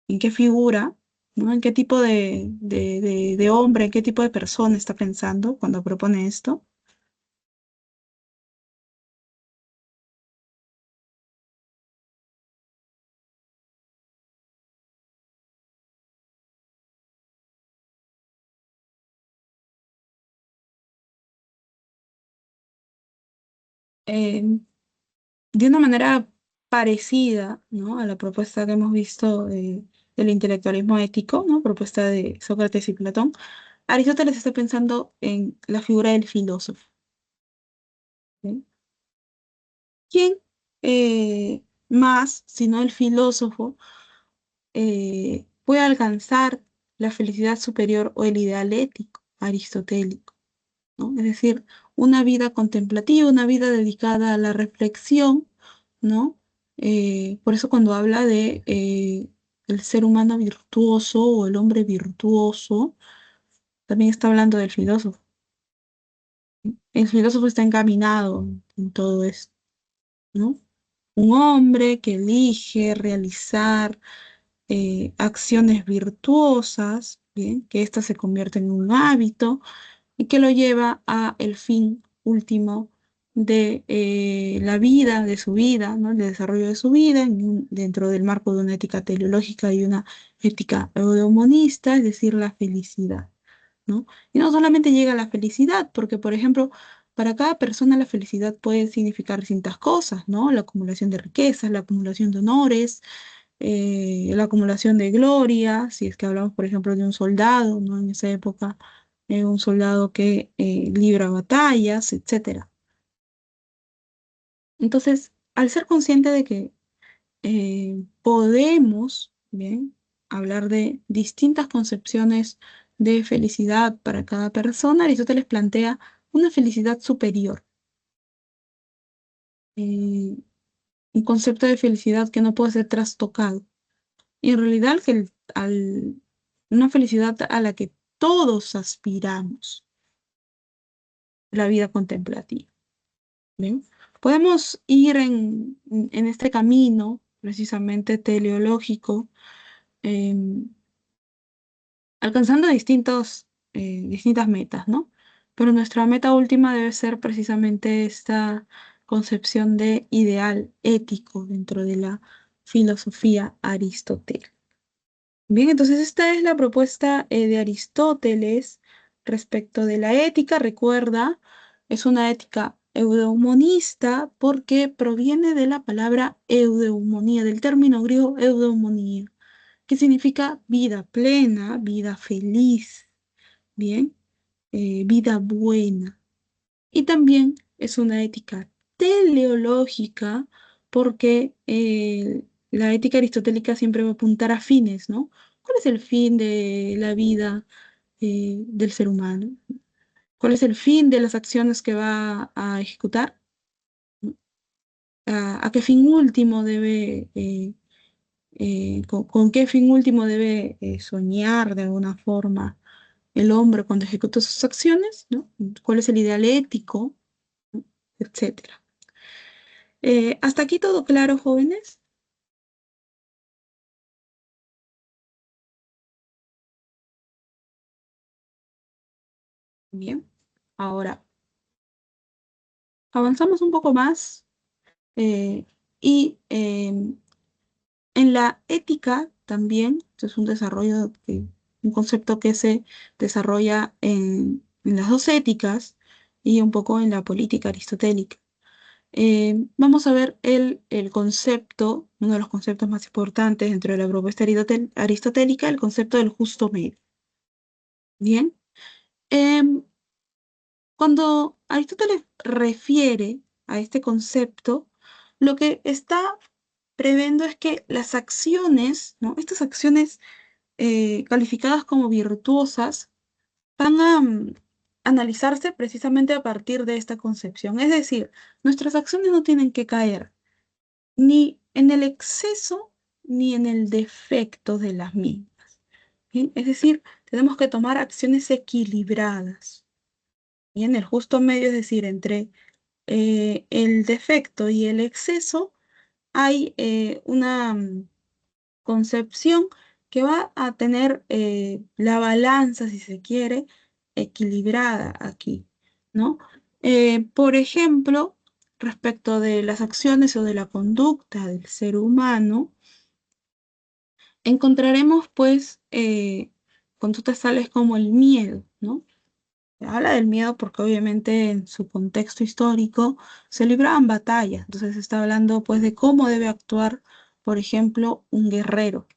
¿En qué figura? ¿No? ¿En qué tipo de hombre, en qué tipo de persona está pensando cuando propone esto? Eh, de una manera parecida, ¿no? A la propuesta que hemos visto del intelectualismo ético, ¿no? Propuesta de Sócrates y Platón, Aristóteles está pensando en la figura del filósofo. ¿Sí? ¿Quién más, sino el filósofo, puede alcanzar la felicidad superior o el ideal ético aristotélico? ¿No? Es decir, una vida contemplativa, una vida dedicada a la reflexión, ¿no? Por eso cuando habla de el ser humano virtuoso o el hombre virtuoso, también está hablando del filósofo. El filósofo está encaminado en todo esto, ¿no? Un hombre que elige realizar acciones virtuosas, ¿bien? Que éstas se convierten en un hábito y que lo lleva a el fin último de la vida, de su vida, ¿no? El desarrollo de su vida dentro del marco de una ética teleológica y una ética eudemonista, es decir, la felicidad, ¿no? Y no solamente llega a la felicidad, porque, por ejemplo, para cada persona la felicidad puede significar distintas cosas, ¿no? La acumulación de riquezas, la acumulación de honores, la acumulación de gloria, si es que hablamos, por ejemplo, de un soldado, ¿no? En esa época, un soldado que libra batallas, etcétera. Entonces, al ser consciente de que podemos, bien, hablar de distintas concepciones de felicidad para cada persona, Aristóteles plantea una felicidad superior, eh, un concepto de felicidad que no puede ser trastocado. Y en realidad una felicidad a la que todos aspiramos, la vida contemplativa. ¿Bien? Podemos ir en este camino precisamente teleológico, em, alcanzando distintas metas, ¿no? Pero nuestra meta última debe ser precisamente esta concepción de ideal ético dentro de la filosofía aristotélica. Bien, entonces esta es la propuesta de Aristóteles respecto de la ética. Recuerda, es una ética eudeumonista porque proviene de la palabra eudeumonía, del término griego eudeumonía, que significa vida plena, vida feliz, bien, vida buena. Y también es una ética teleológica porque la ética aristotélica siempre va a apuntar a fines, ¿no? ¿Cuál es el fin de la vida del ser humano? ¿Cuál es el fin de las acciones que va a ejecutar? ¿A qué fin último debe, con qué fin último debe soñar de alguna forma el hombre cuando ejecuta sus acciones, ¿no? ¿Cuál es el ideal ético, ¿no? Etcétera. ¿Hasta aquí todo claro, jóvenes? Bien. Ahora, avanzamos un poco más eh, y en la ética también, esto es un desarrollo, un concepto que se desarrolla en las dos éticas y un poco en la política aristotélica. Vamos a ver el concepto, uno de los conceptos más importantes dentro de la propuesta aristotélica, el concepto del justo medio. Bien. Em, Cuando Aristóteles refiere a este concepto, lo que está previendo es que las acciones, ¿no? Estas acciones calificadas como virtuosas van a analizarse precisamente a partir de esta concepción. Es decir, nuestras acciones no tienen que caer ni en el exceso ni en el defecto de las mismas. ¿Bien? Es decir, tenemos que tomar acciones equilibradas. Bien, el justo medio, es decir, entre el defecto y el exceso, hay una concepción que va a tener la balanza, si se quiere, equilibrada aquí, ¿no? Por ejemplo, respecto de las acciones o de la conducta del ser humano, encontraremos pues conductas tales como el miedo, ¿no? Habla del miedo porque obviamente en su contexto histórico se libraban batallas, entonces está hablando pues de cómo debe actuar, por ejemplo, un guerrero,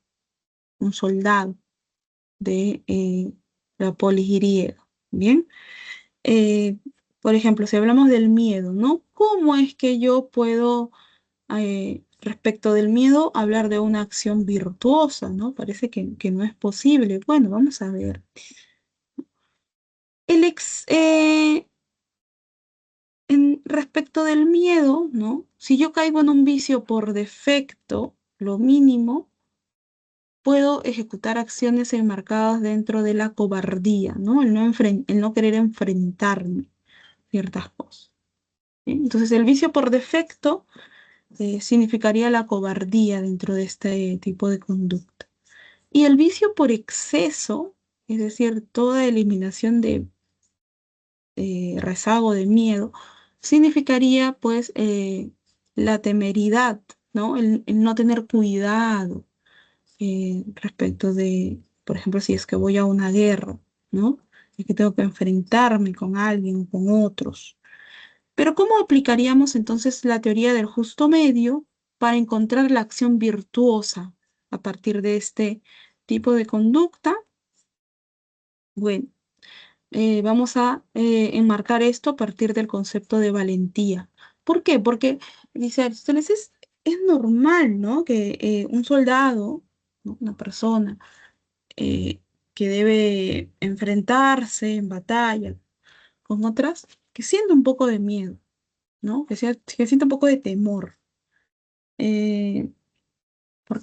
un soldado de la polis griega. Bien. Eh, por ejemplo, si hablamos del miedo, ¿no? ¿Cómo es que yo puedo, respecto del miedo, hablar de una acción virtuosa, ¿no? Parece que no es posible. Bueno, vamos a ver. El ex, respecto del miedo, ¿no? Si yo caigo en un vicio por defecto, lo mínimo, puedo ejecutar acciones enmarcadas dentro de la cobardía, ¿no? El no querer enfrentarme a ciertas cosas. ¿Sí? Entonces, el vicio por defecto significaría la cobardía dentro de este tipo de conducta. Y el vicio por exceso, es decir, toda eliminación de rezago de miedo, significaría pues la temeridad, ¿no? El no tener cuidado respecto de, por ejemplo, si es que voy a una guerra, ¿no? Y que tengo que enfrentarme con alguien o con otros. Pero ¿cómo aplicaríamos entonces la teoría del justo medio para encontrar la acción virtuosa a partir de este tipo de conducta? Bueno, vamos a enmarcar esto a partir del concepto de valentía. ¿Por qué? Porque, dice Aristóteles, es normal, ¿no? Que un soldado, ¿no? Una persona eh, que debe enfrentarse en batalla con otras, que siente un poco de miedo, ¿no? Que siente un poco de temor. eh, por-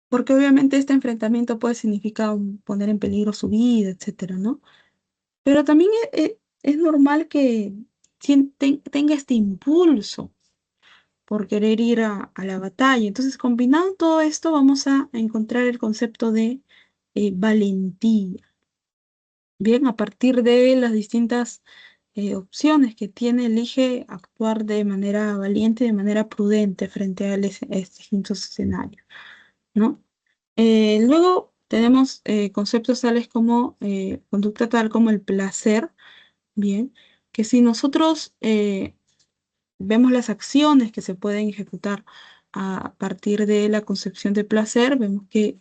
Porque obviamente este enfrentamiento puede significar poner en peligro su vida, etcétera, ¿no? Pero también es normal que tenga este impulso por querer ir a la batalla. Entonces, combinando todo esto, vamos a encontrar el concepto de valentía. Bien, a partir de las distintas opciones que tiene, elige actuar de manera valiente, de manera prudente frente a estos distintos escenarios, ¿no? Luego tenemos conceptos tales como conducta tal como el placer, bien, que si nosotros vemos las acciones que se pueden ejecutar a partir de la concepción de placer, vemos que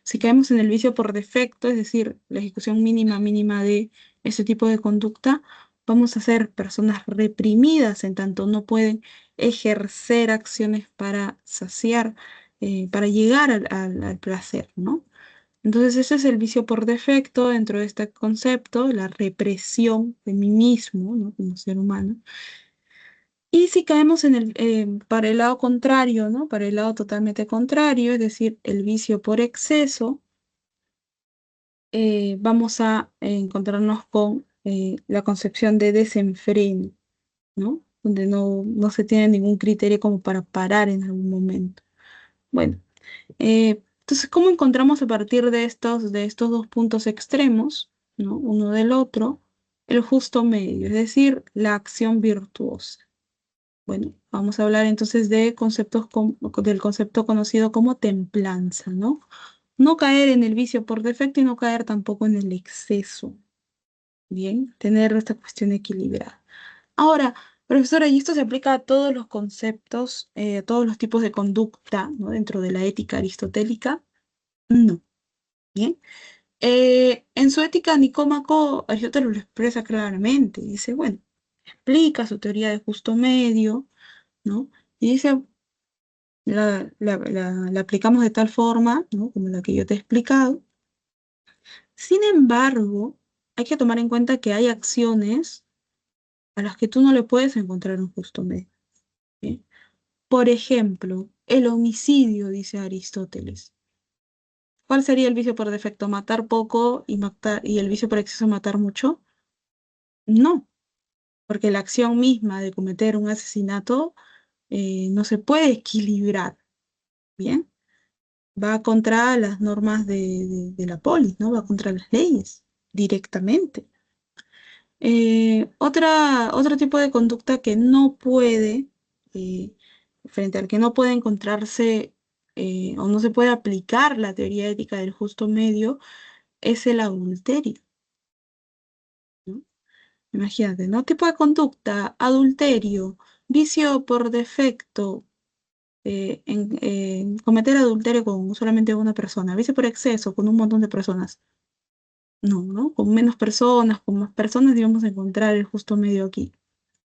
si caemos en el vicio por defecto, es decir, la ejecución mínima de ese tipo de conducta, vamos a ser personas reprimidas en tanto no pueden ejercer acciones para saciar, para llegar al placer, ¿no? Entonces ese es el vicio por defecto dentro de este concepto, la represión de mí mismo, ¿no? Como ser humano. Y si caemos para el lado contrario, ¿no? Para el lado totalmente contrario, es decir, el vicio por exceso, vamos a encontrarnos con la concepción de desenfreno, ¿no? Donde no se tiene ningún criterio como para parar en algún momento. Bueno, entonces, ¿cómo encontramos a partir de estos dos puntos extremos, ¿no? Uno del otro, el justo medio, es decir, la acción virtuosa? Bueno, vamos a hablar entonces de del concepto conocido como templanza, ¿no? No caer en el vicio por defecto y no caer tampoco en el exceso. Bien, tener esta cuestión equilibrada. Ahora, profesora, ¿y esto se aplica a todos los conceptos, a todos los tipos de conducta, ¿no? Dentro de la ética aristotélica? No. Bien. En su ética Nicómaco, Aristóteles lo expresa claramente. Dice, bueno, explica su teoría de justo medio, ¿no? Y dice, la aplicamos de tal forma, ¿no? Como la que yo te he explicado. Sin embargo, hay que tomar en cuenta que hay acciones a las que tú no le puedes encontrar un justo medio. ¿Bien? Por ejemplo, el homicidio, dice Aristóteles. ¿Cuál sería el vicio por defecto? ¿Matar poco y el vicio por exceso matar mucho? No, porque la acción misma de cometer un asesinato no se puede equilibrar, ¿bien? Va contra las normas de la polis, ¿no? Va contra las leyes directamente. Otro tipo de conducta que no puede, eh, frente al que no puede encontrarse o no se puede aplicar la teoría ética del justo medio, es el adulterio, ¿no? Imagínate, ¿no? Tipo de conducta, adulterio, vicio por defecto, cometer adulterio con solamente una persona, vicio por exceso con un montón de personas. No, ¿no? Con menos personas, con más personas, íbamos a encontrar el justo medio aquí.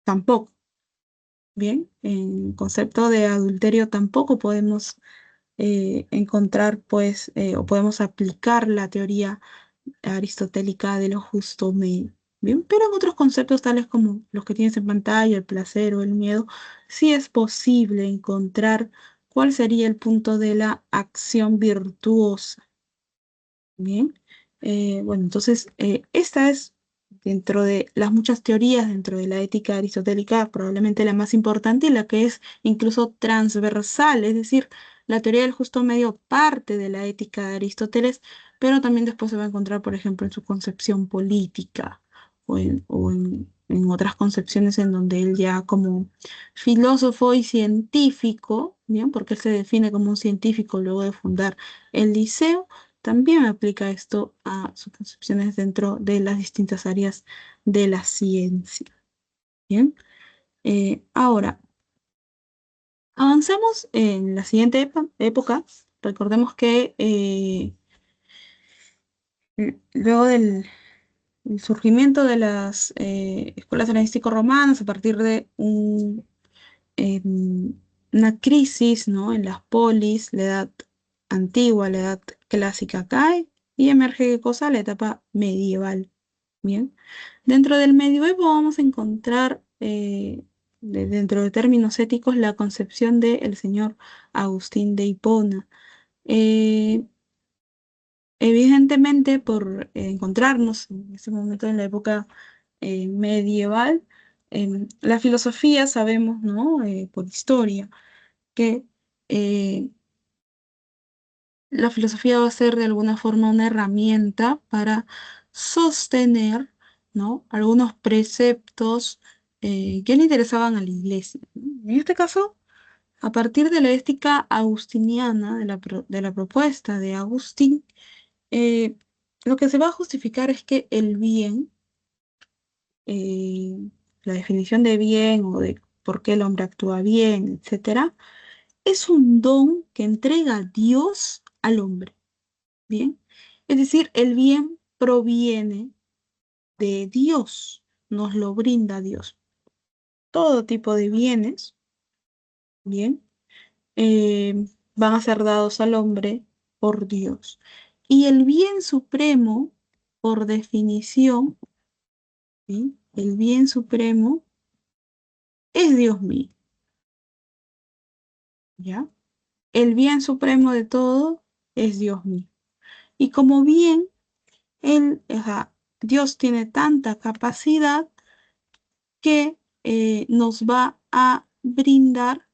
Tampoco. Bien, en concepto de adulterio tampoco podemos encontrar, pues, o podemos aplicar la teoría aristotélica de lo justo medio. Bien, pero en otros conceptos tales como los que tienes en pantalla, el placer o el miedo, sí es posible encontrar cuál sería el punto de la acción virtuosa. Bien, bueno, entonces esta es dentro de las muchas teorías, dentro de la ética aristotélica, probablemente la más importante y la que es incluso transversal, es decir, la teoría del justo medio parte de la ética de Aristóteles, pero también después se va a encontrar, por ejemplo, en su concepción política o en otras concepciones en donde él ya como filósofo y científico, bien, porque él se define como un científico luego de fundar el Liceo, también aplica esto a sus concepciones dentro de las distintas áreas de la ciencia. Bien, ahora avancemos en la siguiente época. Recordemos que luego del el surgimiento de las escuelas helenístico-romanas a partir de una crisis, ¿no? En las polis, la edad antigua, la edad clásica cae y emerge ¿qué cosa? La etapa medieval. Bien. Dentro del medioevo vamos a encontrar, dentro de términos éticos, la concepción del señor Agustín de Hipona. Eh, Evidentemente, por encontrarnos en ese momento en la época medieval, la filosofía sabemos, ¿no? Por historia, que eh, la filosofía va a ser de alguna forma una herramienta para sostener, ¿no? Algunos preceptos que le interesaban a la iglesia, ¿no? En este caso, a partir de la ética agustiniana, de la propuesta de Agustín, eh, lo que se va a justificar es que el bien, eh, la definición de bien o de por qué el hombre actúa bien, etcétera, es un don que entrega Dios al hombre. Bien, es decir, el bien proviene de Dios, nos lo brinda Dios. Todo tipo de bienes, bien, eh, van a ser dados al hombre por Dios. Y el bien supremo, por definición, ¿sí? El bien supremo es Dios mismo, ¿ya? El bien supremo de todo es Dios mismo. Y como bien, o sea, Dios tiene tanta capacidad que nos va a brindar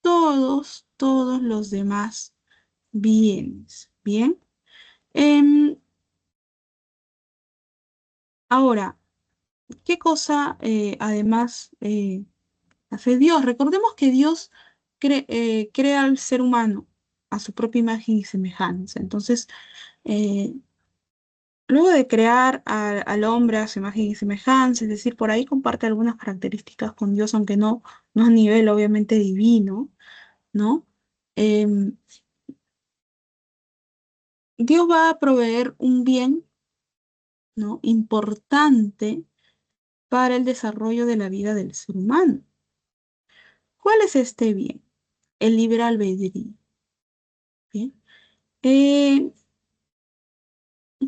todos los demás bienes. Bien. Em, Ahora, ¿qué cosa además hace Dios? Recordemos que Dios crea al ser humano a su propia imagen y semejanza. Entonces, eh, luego de crear al hombre a su imagen y semejanza, es decir, por ahí comparte algunas características con Dios, aunque no a nivel obviamente divino, ¿no? Em, Dios va a proveer un bien, ¿no? Importante para el desarrollo de la vida del ser humano. ¿Cuál es este bien? El libre albedrío. ¿Bien? Eh,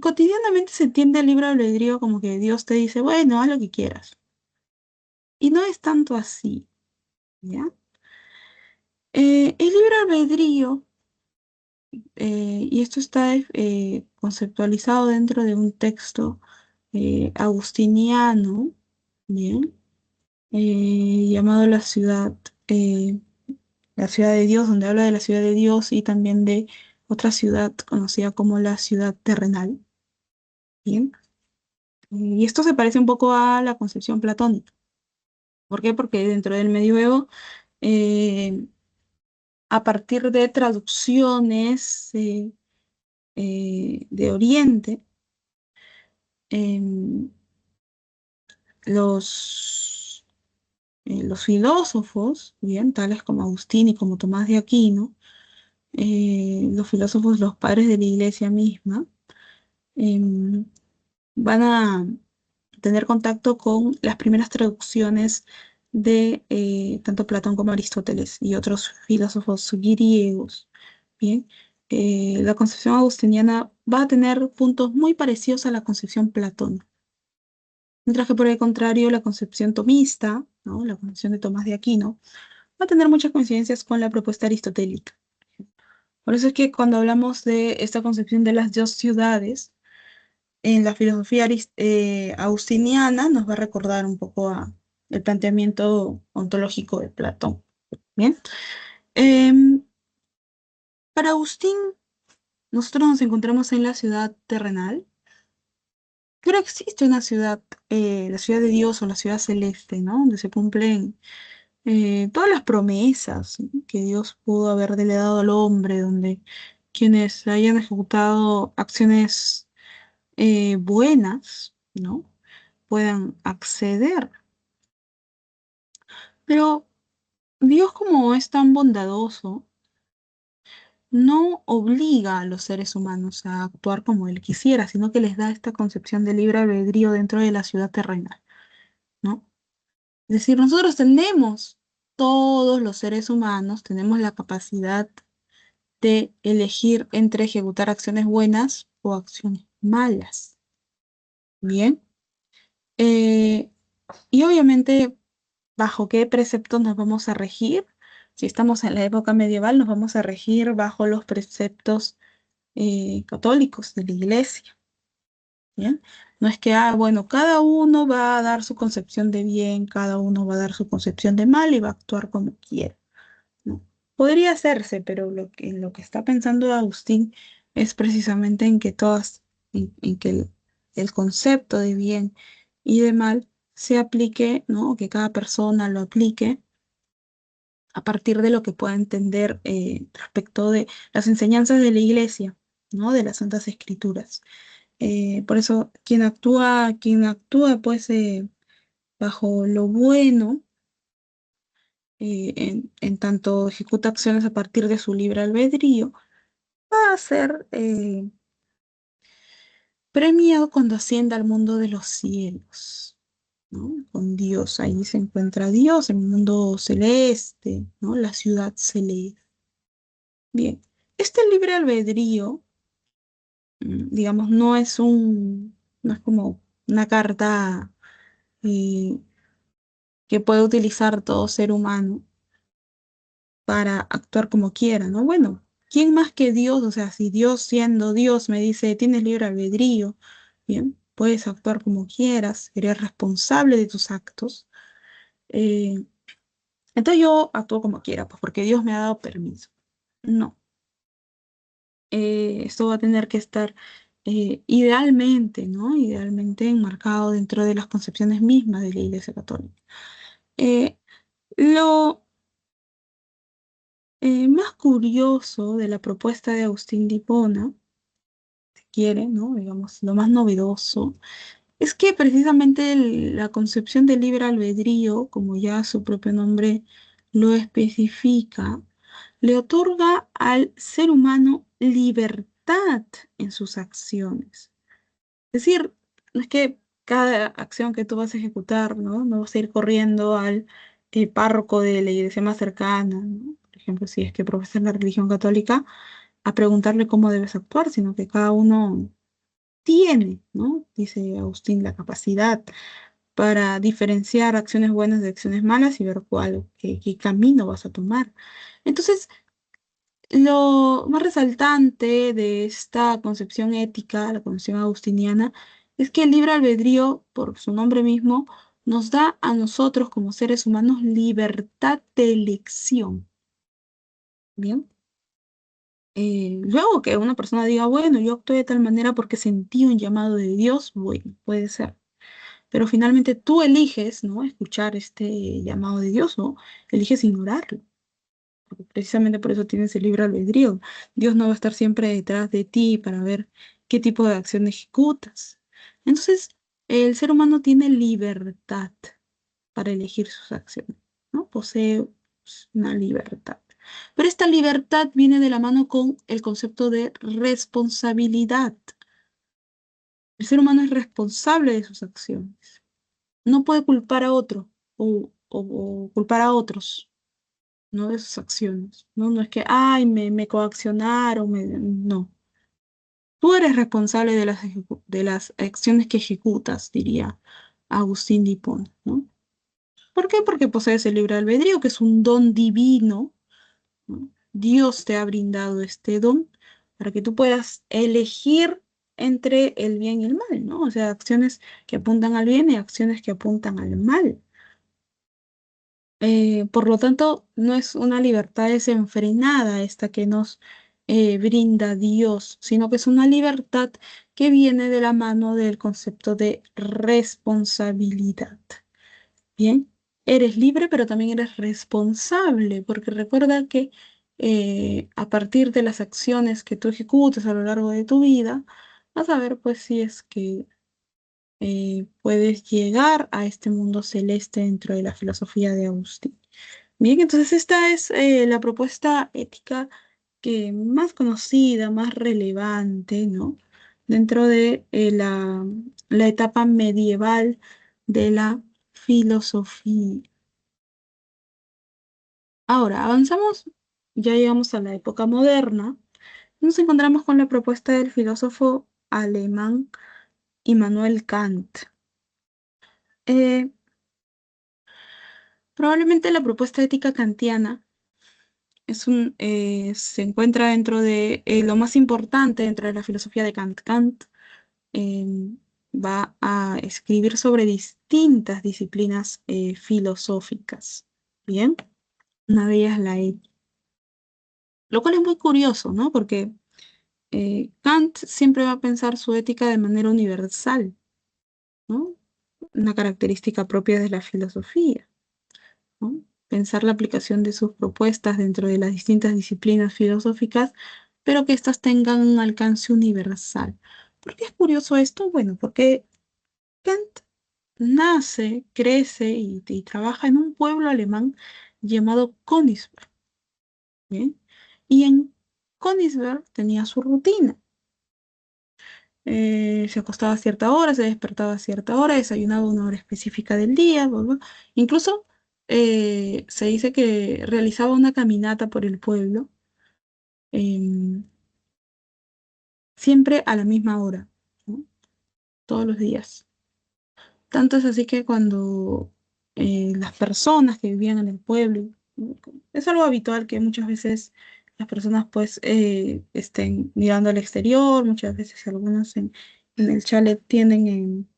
Cotidianamente se entiende el libre albedrío como que Dios te dice, bueno, haz lo que quieras. Y no es tanto así, ¿ya? El libre albedrío, y esto está conceptualizado dentro de un texto agustiniano, ¿bien? Llamado La Ciudad. eh, la ciudad de Dios, donde habla de la ciudad de Dios y también de otra ciudad conocida como la ciudad terrenal. Bien. Y esto se parece un poco a la concepción platónica. ¿Por qué? Porque dentro del medioevo, eh, a partir de traducciones de Oriente, em, los, los filósofos, bien, tales como Agustín y como Tomás de Aquino, los filósofos, los padres de la iglesia misma, em, van a tener contacto con las primeras traducciones de tanto Platón como Aristóteles y otros filósofos griegos. Bien, la concepción agustiniana va a tener puntos muy parecidos a la concepción platónica, mientras que por el contrario la concepción tomista, ¿no? La concepción de Tomás de Aquino, va a tener muchas coincidencias con la propuesta aristotélica. Por eso es que cuando hablamos de esta concepción de las dos ciudades, en la filosofía agustiniana nos va a recordar un poco a el planteamiento ontológico de Platón. Bien. Em, para Agustín, nosotros nos encontramos en la ciudad terrenal, pero existe una ciudad, la ciudad de Dios o la ciudad celeste, ¿no? Donde se cumplen todas las promesas, ¿no? Que Dios pudo haber delegado al hombre, donde quienes hayan ejecutado acciones buenas, ¿no? Puedan acceder. Pero Dios, como es tan bondadoso, no obliga a los seres humanos a actuar como Él quisiera, sino que les da esta concepción de libre albedrío dentro de la ciudad terrenal, ¿no? Es decir, nosotros tenemos, todos los seres humanos, tenemos la capacidad de elegir entre ejecutar acciones buenas o acciones malas, ¿bien? Eh, y obviamente, ¿bajo qué preceptos nos vamos a regir? Si estamos en la época medieval, nos vamos a regir bajo los preceptos católicos de la iglesia, ¿bien? No es que, bueno, cada uno va a dar su concepción de bien, cada uno va a dar su concepción de mal y va a actuar como quiera, ¿no? Podría hacerse, pero en lo que está pensando Agustín es precisamente en que en que el concepto de bien y de mal se aplique, ¿no? Que cada persona lo aplique a partir de lo que pueda entender respecto de las enseñanzas de la iglesia, ¿no? De las Santas Escrituras. Por eso, quien actúa pues bajo lo bueno, en tanto ejecuta acciones a partir de su libre albedrío, va a ser premiado cuando ascienda al mundo de los cielos, ¿no? Con Dios, ahí se encuentra Dios, el mundo celeste, ¿no? La ciudad celeste. Bien, este libre albedrío, digamos, no es como una carta eh, que puede utilizar todo ser humano para actuar como quiera, ¿no? Bueno, ¿quién más que Dios? O sea, si Dios siendo Dios me dice, tienes libre albedrío, bien, puedes actuar como quieras, eres responsable de tus actos. eh, entonces yo actúo como quiera, pues porque Dios me ha dado permiso. No, esto va a tener que estar idealmente, ¿no? Idealmente enmarcado dentro de las concepciones mismas de la Iglesia Católica. Eh, lo más curioso de la propuesta de Agustín de Hipona, si quiere, ¿no? Digamos, lo más novedoso, es que precisamente la concepción del libre albedrío, como ya su propio nombre lo especifica, le otorga al ser humano libertad en sus acciones. Es decir, no es que cada acción que tú vas a ejecutar, ¿no? No vas a ir corriendo al párroco de la iglesia más cercana, ¿no? Por ejemplo, si es que profesas la religión católica, a preguntarle cómo debes actuar, sino que cada uno tiene, ¿no? Dice Agustín, la capacidad para diferenciar acciones buenas de acciones malas y ver qué camino vas a tomar. Entonces, lo más resaltante de esta concepción ética, la concepción agustiniana, es que el libre albedrío, por su nombre mismo, nos da a nosotros como seres humanos libertad de elección. Bien. Luego que una persona diga, bueno, yo actué de tal manera porque sentí un llamado de Dios, bueno, puede ser. Pero finalmente tú eliges, ¿no? Escuchar este llamado de Dios, ¿no? Eliges ignorarlo. Porque precisamente por eso tienes el libre albedrío. Dios no va a estar siempre detrás de ti para ver qué tipo de acción ejecutas. Entonces, el ser humano tiene libertad para elegir sus acciones, ¿no? Posee una libertad. Pero esta libertad viene de la mano con el concepto de responsabilidad. El ser humano es responsable de sus acciones. No puede culpar a otro o culpar a otros, ¿no? De sus acciones, ¿no? No es que, ay, me coaccionaron, no. Tú eres responsable de de las acciones que ejecutas, diría Agustín de Hipona, ¿no? ¿Por qué? Porque posees el libre albedrío, que es un don divino, ¿no? Dios te ha brindado este don para que tú puedas elegir entre el bien y el mal, ¿no? O sea, acciones que apuntan al bien y acciones que apuntan al mal. Por lo tanto, no es una libertad desenfrenada esta que nos brinda Dios, sino que es una libertad que viene de la mano del concepto de responsabilidad. Bien, eres libre, pero también eres responsable, porque recuerda que a partir de las acciones que tú ejecutas a lo largo de tu vida, vas a ver pues si es que puedes llegar a este mundo celeste dentro de la filosofía de Agustín. Bien, entonces esta es la propuesta ética que más conocida, más relevante, ¿no? Dentro de la etapa medieval de la filosofía. Ahora, avanzamos, ya llegamos a la época moderna. Nos encontramos con la propuesta del filósofo alemán Immanuel Kant. Eh, Probablemente la propuesta ética kantiana se encuentra dentro de lo más importante dentro de la filosofía de Kant. Kant eh, va a escribir sobre distintas disciplinas filosóficas. Bien, una de ellas la ética, lo cual es muy curioso, ¿no? Porque Kant siempre va a pensar su ética de manera universal, ¿no? Una característica propia de la filosofía, ¿no? Pensar la aplicación de sus propuestas dentro de las distintas disciplinas filosóficas, pero que éstas tengan un alcance universal. ¿Por qué es curioso esto? Bueno, porque Kant nace, crece y trabaja en un pueblo alemán llamado Königsberg, ¿bien? Y en Königsberg tenía su rutina. Se acostaba a cierta hora, se despertaba a cierta hora, desayunaba a una hora específica del día, bla, bla. Incluso se dice que realizaba una caminata por el pueblo, em, siempre a la misma hora, ¿no? Todos los días. Tanto es así que cuando las personas que vivían en el pueblo, ¿no? Es algo habitual que muchas veces las personas pues estén mirando al exterior, muchas veces algunos en el chalet tienen en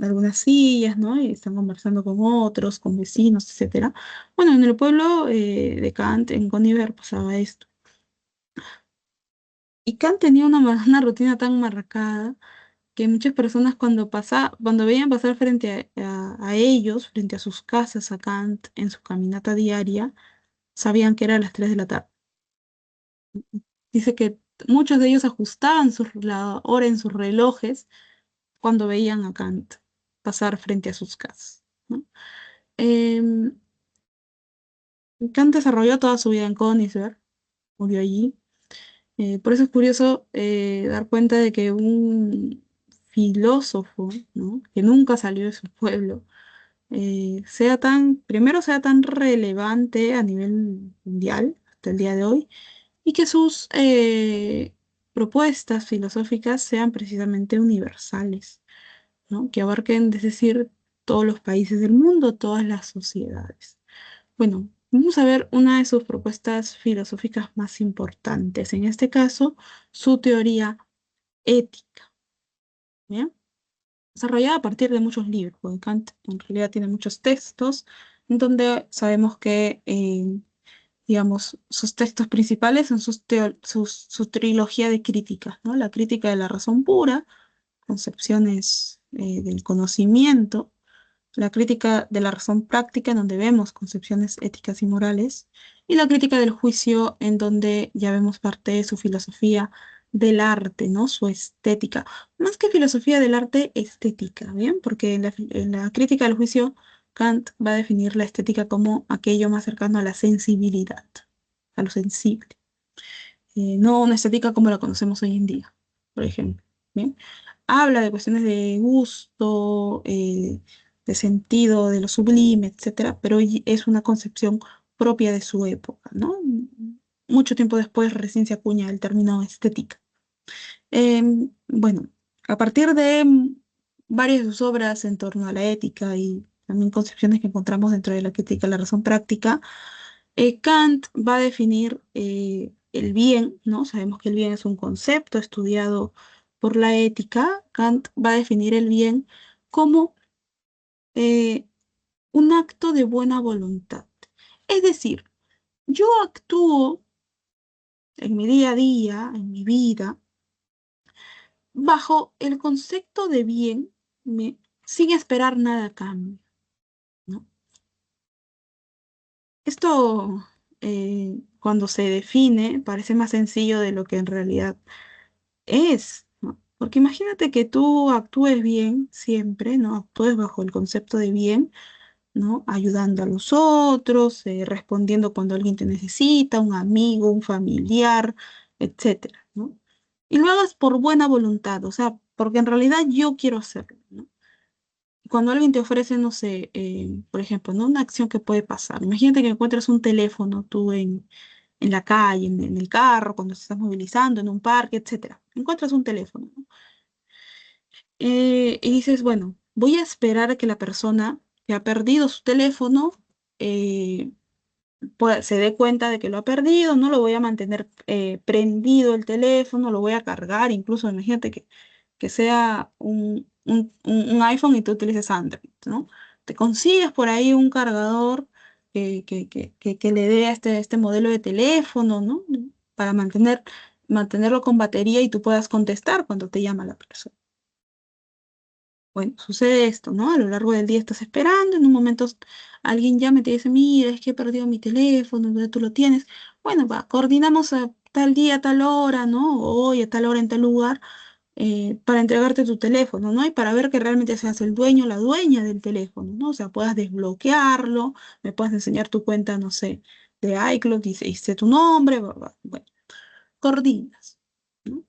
algunas sillas, ¿no? Y están conversando con otros, con vecinos, etcétera. Bueno, en el pueblo de Kant, en Goniver, pasaba esto. Y Kant tenía una rutina tan marcada que muchas personas cuando veían pasar frente a ellos, frente a sus casas, a Kant, en su caminata diaria, sabían que era a las 3 de la tarde. Dice que muchos de ellos ajustaban la hora en sus relojes cuando veían a Kant pasar frente a sus casas, ¿no? Em, Kant desarrolló toda su vida en Königsberg, murió allí. Por eso es curioso dar cuenta de que un filósofo, ¿no? Que nunca salió de su pueblo, primero sea tan relevante a nivel mundial hasta el día de hoy, y que sus propuestas filosóficas sean precisamente universales, ¿no? Que abarquen, es decir, todos los países del mundo, todas las sociedades. Bueno, vamos a ver una de sus propuestas filosóficas más importantes, en este caso, su teoría ética. ¿Bien? desarrollada a partir de muchos libros, porque Kant en realidad tiene muchos textos, en donde sabemos que, digamos, sus textos principales son su trilogía de críticas, ¿no? La crítica de la razón pura, concepciones del conocimiento, la crítica de la razón práctica, en donde vemos concepciones éticas y morales, y la crítica del juicio, en donde ya vemos parte de su filosofía del arte, ¿no? Su estética. Más que filosofía del arte, estética, ¿bien? Porque en la crítica del juicio, Kant va a definir la estética como aquello más cercano a la sensibilidad, a lo sensible. No una estética como la conocemos hoy en día, por ejemplo. ¿Bien? Habla de cuestiones de gusto, de sentido, de lo sublime, etcétera, pero es una concepción propia de su época, ¿no? Mucho tiempo después recién se acuña el término estética. Bueno, a partir de varias de sus obras en torno a la ética y también concepciones que encontramos dentro de la crítica a la razón práctica, Kant va a definir el bien, ¿no? Sabemos que el bien es un concepto estudiado por la ética. Kant va a definir el bien como eh, un acto de buena voluntad. Es decir, yo actúo en mi día a día, en mi vida, bajo el concepto de bien, sin esperar nada a cambio, ¿no? Esto, cuando se define, parece más sencillo de lo que en realidad es, ¿no? Porque imagínate que tú actúes bien siempre, ¿no? Actúes bajo el concepto de bien, ¿no? Ayudando a los otros, respondiendo cuando alguien te necesita, un amigo, un familiar, etcétera, ¿no? Y lo hagas por buena voluntad, o sea, porque en realidad yo quiero hacerlo, ¿no? Cuando alguien te ofrece, no sé, por ejemplo, ¿no? Una acción que puede pasar. Imagínate que encuentras un teléfono tú en la calle, en el carro, cuando te estás movilizando, en un parque, etcétera. Encuentras un teléfono, ¿no? Y dices, bueno, voy a esperar a que la persona que ha perdido su teléfono eh, se dé cuenta de que lo ha perdido, no lo voy a mantener prendido el teléfono, lo voy a cargar, incluso imagínate que sea un iPhone y tú utilices Android, ¿no? Te consigues por ahí un cargador que le dé a este modelo de teléfono, ¿no? Para mantenerlo con batería y tú puedas contestar cuando te llama la persona. Bueno, sucede esto, ¿no? A lo largo del día estás esperando, en un momento alguien llama y te dice, mira, es que he perdido mi teléfono, ¿dónde tú lo tienes? Bueno, va, coordinamos a tal día, a tal hora, ¿no? Hoy, a tal hora, en tal lugar, para entregarte tu teléfono, ¿no? Y para ver que realmente seas el dueño, la dueña del teléfono, ¿no? O sea, puedas desbloquearlo, me puedas enseñar tu cuenta, no sé, de iCloud, dice tu nombre, bueno, coordinas, ¿no?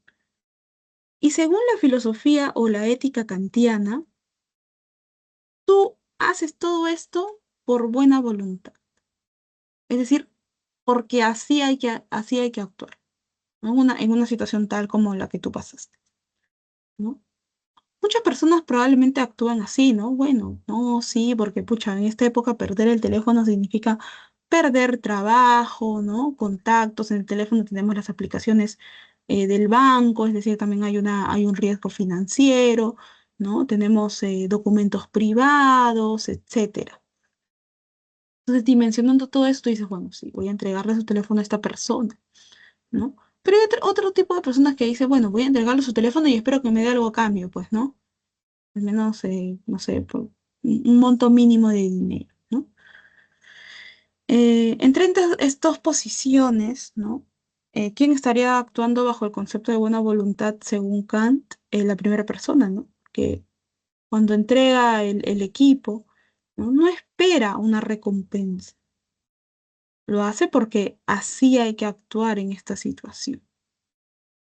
Y según la filosofía o la ética kantiana, tú haces todo esto por buena voluntad, es decir, porque así hay que actuar, ¿no? En una situación tal como la que tú pasaste, ¿no? Muchas personas probablemente actúan así, ¿no? Bueno, no, sí, porque pucha, en esta época perder el teléfono significa perder trabajo, ¿no? Contactos, en el teléfono tenemos las aplicaciones del banco, es decir, también hay un riesgo financiero, ¿no? Tenemos documentos privados, etcétera. Entonces, dimensionando todo esto, dices, bueno, sí, voy a entregarle su teléfono a esta persona, ¿no? Pero hay otro tipo de personas que dice, bueno, voy a entregarle su teléfono y espero que me dé algo a cambio, pues, ¿no? Al menos, no sé, por un monto mínimo de dinero, ¿no? Entre estas posiciones, ¿no? ¿Quién estaría actuando bajo el concepto de buena voluntad según Kant? La primera persona, ¿no? Que cuando entrega el equipo, ¿no? No espera una recompensa. Lo hace porque así hay que actuar en esta situación,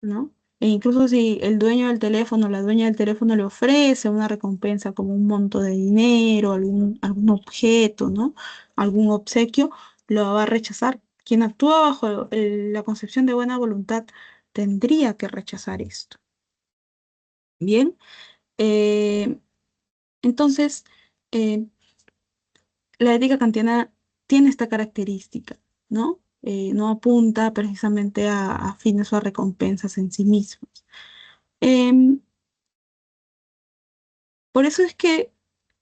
¿no? E incluso si el dueño del teléfono, la dueña del teléfono le ofrece una recompensa como un monto de dinero, algún objeto, ¿no? Algún obsequio, lo va a rechazar. Quien actúa bajo la concepción de buena voluntad tendría que rechazar esto. Bien, eh, entonces, eh, la ética kantiana tiene esta característica, ¿no? No apunta precisamente a fines o a recompensas en sí mismos. Em, Por eso es que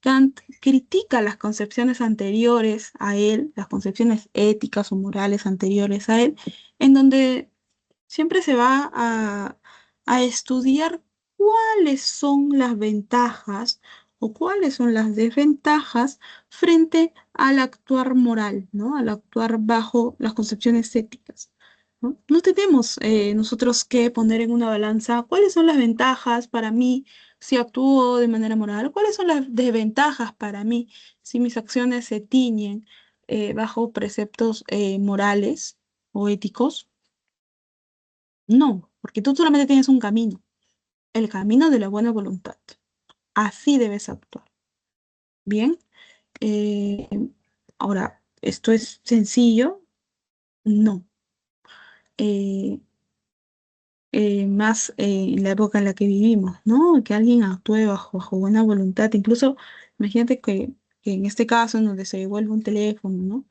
Kant critica las concepciones anteriores a él, las concepciones éticas o morales anteriores a él, en donde siempre se va a estudiar cuáles son las ventajas o cuáles son las desventajas frente al actuar moral, ¿no? Al actuar bajo las concepciones éticas. ¿No? No tenemos nosotros que poner en una balanza cuáles son las ventajas para mí si actúo de manera moral, cuáles son las desventajas para mí si mis acciones se tiñen bajo preceptos morales o éticos. No, porque tú solamente tienes un camino, el camino de la buena voluntad. Así debes actuar. Bien, eh, ahora, ¿esto es sencillo? No. Eh, Más en la época en la que vivimos, ¿no? Que alguien actúe bajo buena voluntad. Incluso, imagínate que en este caso, en donde se devuelve un teléfono, ¿no?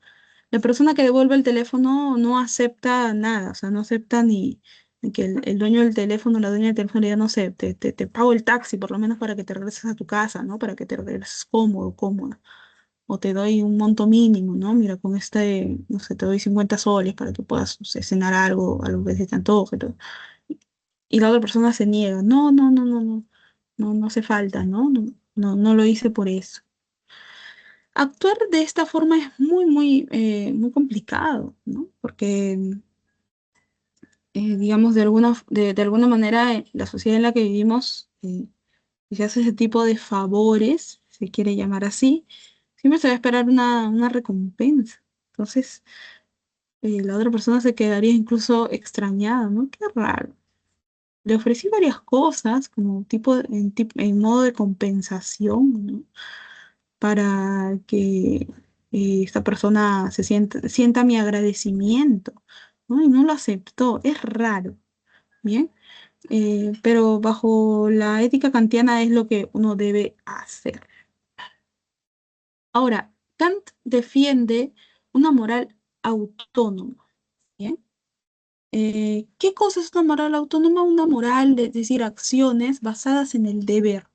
La persona que devuelve el teléfono no acepta nada, o sea, no acepta ni que el dueño del teléfono, la dueña del teléfono le diga, no sé, te pago el taxi por lo menos para que te regreses a tu casa, ¿no? Para que te regreses cómodo, cómoda. O te doy un monto mínimo, ¿no? Mira, con este, no sé, te doy 50 soles para que puedas, no sé, cenar algo que se te antoje. Todo. Y la otra persona se niega, no, no, no, no, no, no, no hace falta, ¿no? No, no, no lo hice por eso. Actuar de esta forma es muy complicado, ¿no? Porque, digamos, de alguna manera, la sociedad en la que vivimos, si se hace ese tipo de favores, si se quiere llamar así, siempre se va a esperar una recompensa. Entonces, la otra persona se quedaría incluso extrañada, ¿no? Qué raro. Le ofrecí varias cosas como en modo de compensación, ¿no? Para que esta persona sienta mi agradecimiento, ¿no? Y no lo aceptó. Es raro, ¿bien? Pero bajo la ética kantiana es lo que uno debe hacer. Ahora, Kant defiende una moral autónoma, ¿bien? ¿Qué cosa es una moral autónoma? Una moral, es decir, acciones basadas en el deber.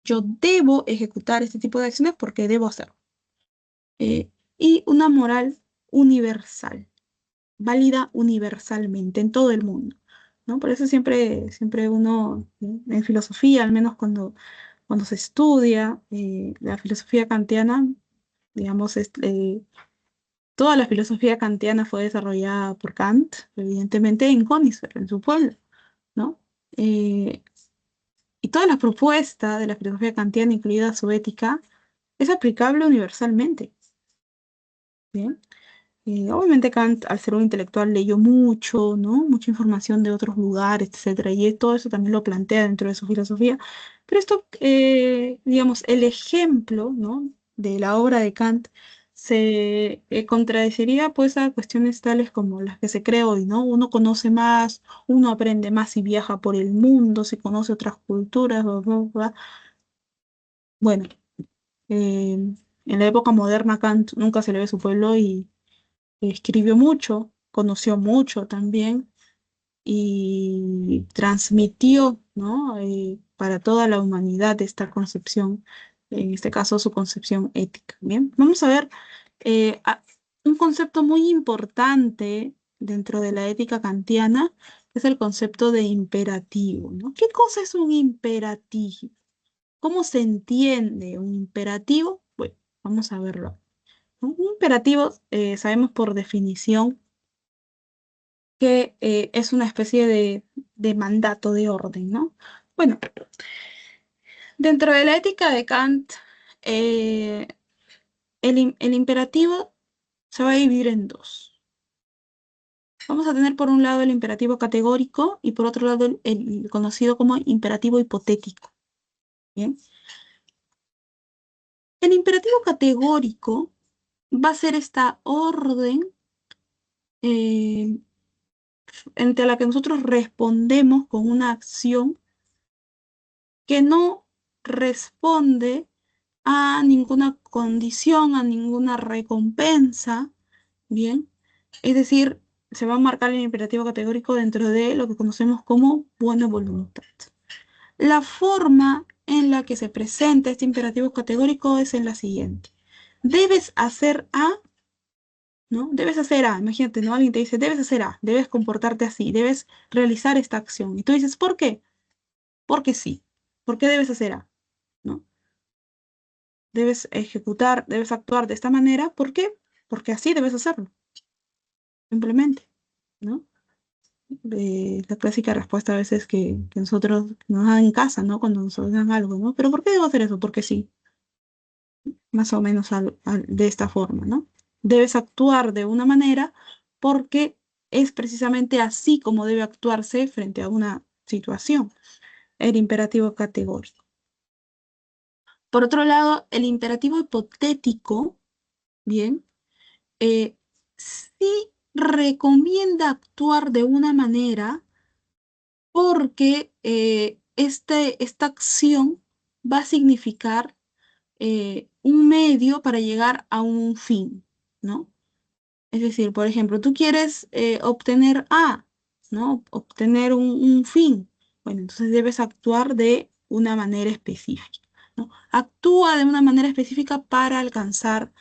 Yo debo ejecutar este tipo de acciones porque debo hacerlo. Eh, y una moral universal, válida universalmente en todo el mundo, ¿no? Por eso siempre uno, ¿no? En filosofía, al menos cuando se estudia la filosofía kantiana, digamos, toda la filosofía kantiana fue desarrollada por Kant, evidentemente en Königsberg, en su pueblo, ¿no? Eh, y toda la propuesta de la filosofía kantiana, incluida su ética, es aplicable universalmente. ¿Bien? Obviamente Kant, al ser un intelectual, leyó mucho, ¿no? Mucha información de otros lugares, etcétera, y todo eso también lo plantea dentro de su filosofía. Pero esto, digamos, el ejemplo, ¿no? De la obra de Kant se contradeciría pues a cuestiones tales como las que se cree hoy, ¿no? Uno conoce más, uno aprende más si viaja por el mundo, si conoce otras culturas, bla, bla, bla. Bueno, en la época moderna Kant nunca se le ve su pueblo y escribió mucho, conoció mucho también y transmitió, ¿no? Para toda la humanidad esta concepción, en este caso su concepción ética. Bien, vamos a ver un concepto muy importante dentro de la ética kantiana, que es el concepto de imperativo, ¿no? ¿Qué cosa es un imperativo? ¿Cómo se entiende un imperativo? Bueno, vamos a verlo. Un imperativo, sabemos por definición que es una especie de mandato de orden, ¿no? Bueno, dentro de la ética de Kant, eh, el imperativo se va a dividir en dos. Vamos a tener por un lado el imperativo categórico y por otro lado el conocido como imperativo hipotético. ¿Bien? El imperativo categórico va a ser esta orden eh, ante la que nosotros respondemos con una acción que no responde a ninguna condición, a ninguna recompensa, ¿bien? Es decir, se va a marcar el imperativo categórico dentro de lo que conocemos como buena voluntad. La forma en la que se presenta este imperativo categórico es en la siguiente. Debes hacer A, ¿no? Debes hacer A. Imagínate, ¿no? Alguien te dice, debes hacer A, debes comportarte así, debes realizar esta acción. Y tú dices, ¿por qué? Porque sí. ¿Por qué debes hacer A? ¿No? Debes ejecutar, debes actuar de esta manera. ¿Por qué? Porque así debes hacerlo, simplemente, ¿no? La clásica respuesta a veces que nosotros nos dan en casa, ¿no? Cuando nos ordenan algo, ¿no? ¿Pero por qué debo hacer eso? Porque sí, más o menos de esta forma, ¿no? Debes actuar de una manera porque es precisamente así como debe actuarse frente a una situación, el imperativo categórico. Por otro lado, el imperativo hipotético, bien, sí recomienda actuar de una manera porque esta acción va a significar un medio para llegar a un fin, ¿no? Es decir, por ejemplo, tú quieres obtener A, ¿no? Obtener un fin. Bueno, entonces debes actuar de una manera específica, ¿no? Actúa de una manera específica para alcanzar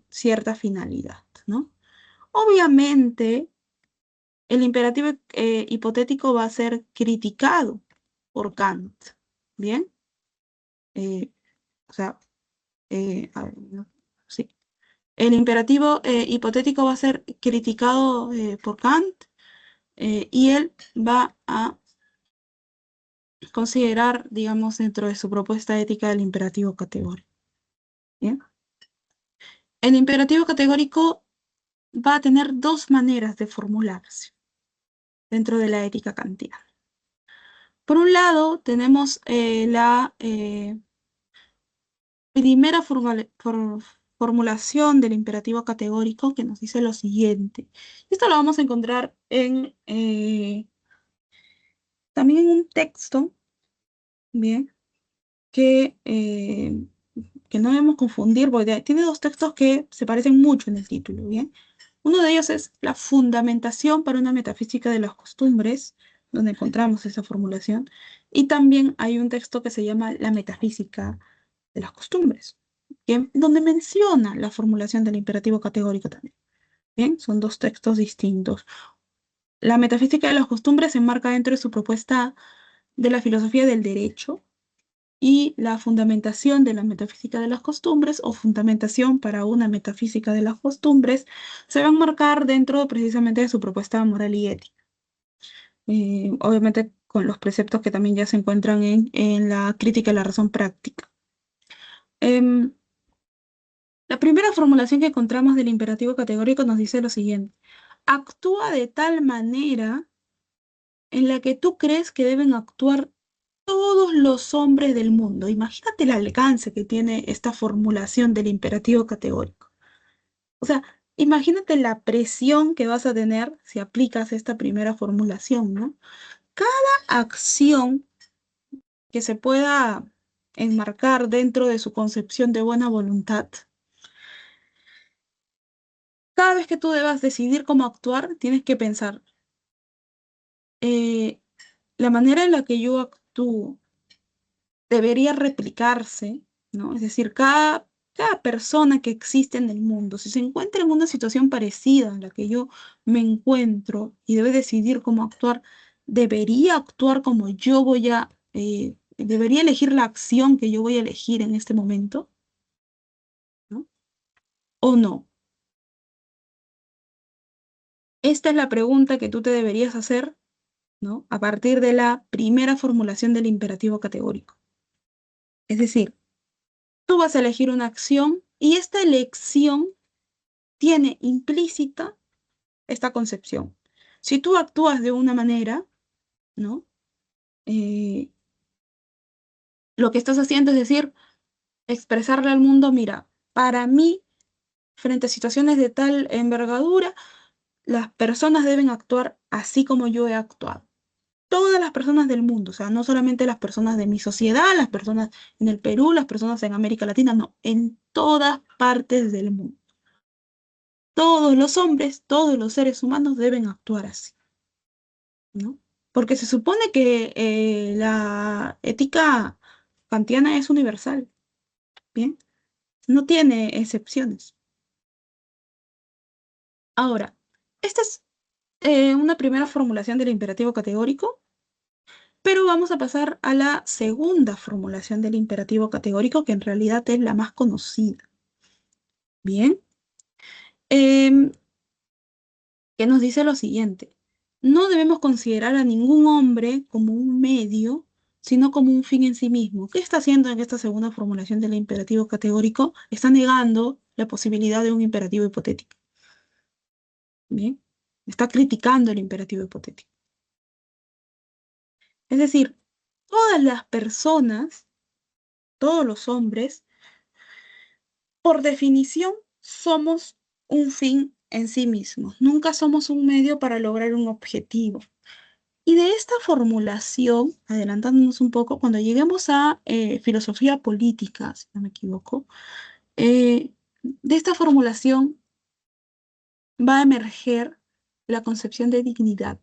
cierta finalidad, ¿no? Obviamente, el imperativo hipotético va a ser criticado por Kant, ¿bien? Eh, o sea, a ver, ¿no? Sí. El imperativo hipotético va a ser criticado por Kant y él va a considerar, digamos, dentro de su propuesta ética el imperativo categórico. ¿Bien? El imperativo categórico va a tener dos maneras de formularse dentro de la ética kantiana. Por un lado, tenemos la primera formulación del imperativo categórico que nos dice lo siguiente. Esto lo vamos a encontrar también en un texto, bien, que no debemos confundir, porque tiene dos textos que se parecen mucho en el título, bien. Uno de ellos es la fundamentación para una metafísica de las costumbres, donde encontramos esa formulación, y también hay un texto que se llama la metafísica de las costumbres, donde menciona la formulación del imperativo categórico también. Bien, son dos textos distintos. La metafísica de las costumbres se enmarca dentro de su propuesta de la filosofía del derecho y la fundamentación de la metafísica de las costumbres o fundamentación para una metafísica de las costumbres se va a enmarcar dentro precisamente de su propuesta moral y ética. Obviamente con los preceptos que también ya se encuentran en la crítica de la razón práctica. Em, La primera formulación que encontramos del imperativo categórico nos dice lo siguiente. Actúa de tal manera en la que tú crees que deben actuar todos los hombres del mundo. Imagínate el alcance que tiene esta formulación del imperativo categórico. O sea, imagínate la presión que vas a tener si aplicas esta primera formulación, ¿no? Cada acción que se pueda enmarcar dentro de su concepción de buena voluntad. Cada vez que tú debas decidir cómo actuar, tienes que pensar, eh, la manera en la que yo actúo debería replicarse, ¿no? Es decir, cada persona que existe en el mundo, si se encuentra en una situación parecida a la que yo me encuentro y debe decidir cómo actuar, debería actuar como yo debería elegir la acción que yo voy a elegir en este momento, ¿no? ¿O no? Esta es la pregunta que tú te deberías hacer, ¿no? A partir de la primera formulación del imperativo categórico. Es decir, tú vas a elegir una acción y esta elección tiene implícita esta concepción. Si tú actúas de una manera, ¿no? Eh, lo que estás haciendo es decir, expresarle al mundo, mira, para mí, frente a situaciones de tal envergadura, las personas deben actuar así como yo he actuado. Todas las personas del mundo, o sea, no solamente las personas de mi sociedad, las personas en el Perú, las personas en América Latina, no, en todas partes del mundo. Todos los hombres, todos los seres humanos deben actuar así, ¿no? Porque se supone que la ética kantiana es universal, ¿bien? No tiene excepciones. Ahora, esta es una primera formulación del imperativo categórico, pero vamos a pasar a la segunda formulación del imperativo categórico, que en realidad es la más conocida. Bien, Em, que nos dice lo siguiente: no debemos considerar a ningún hombre como un medio, sino como un fin en sí mismo. ¿Qué está haciendo en esta segunda formulación del imperativo categórico? Está negando la posibilidad de un imperativo hipotético. Bien, está criticando el imperativo hipotético. Es decir, todas las personas, todos los hombres, por definición, somos un fin en sí mismos. Nunca somos un medio para lograr un objetivo. Y de esta formulación, adelantándonos un poco, cuando lleguemos a filosofía política, si no me equivoco, de esta formulación va a emerger la concepción de dignidad,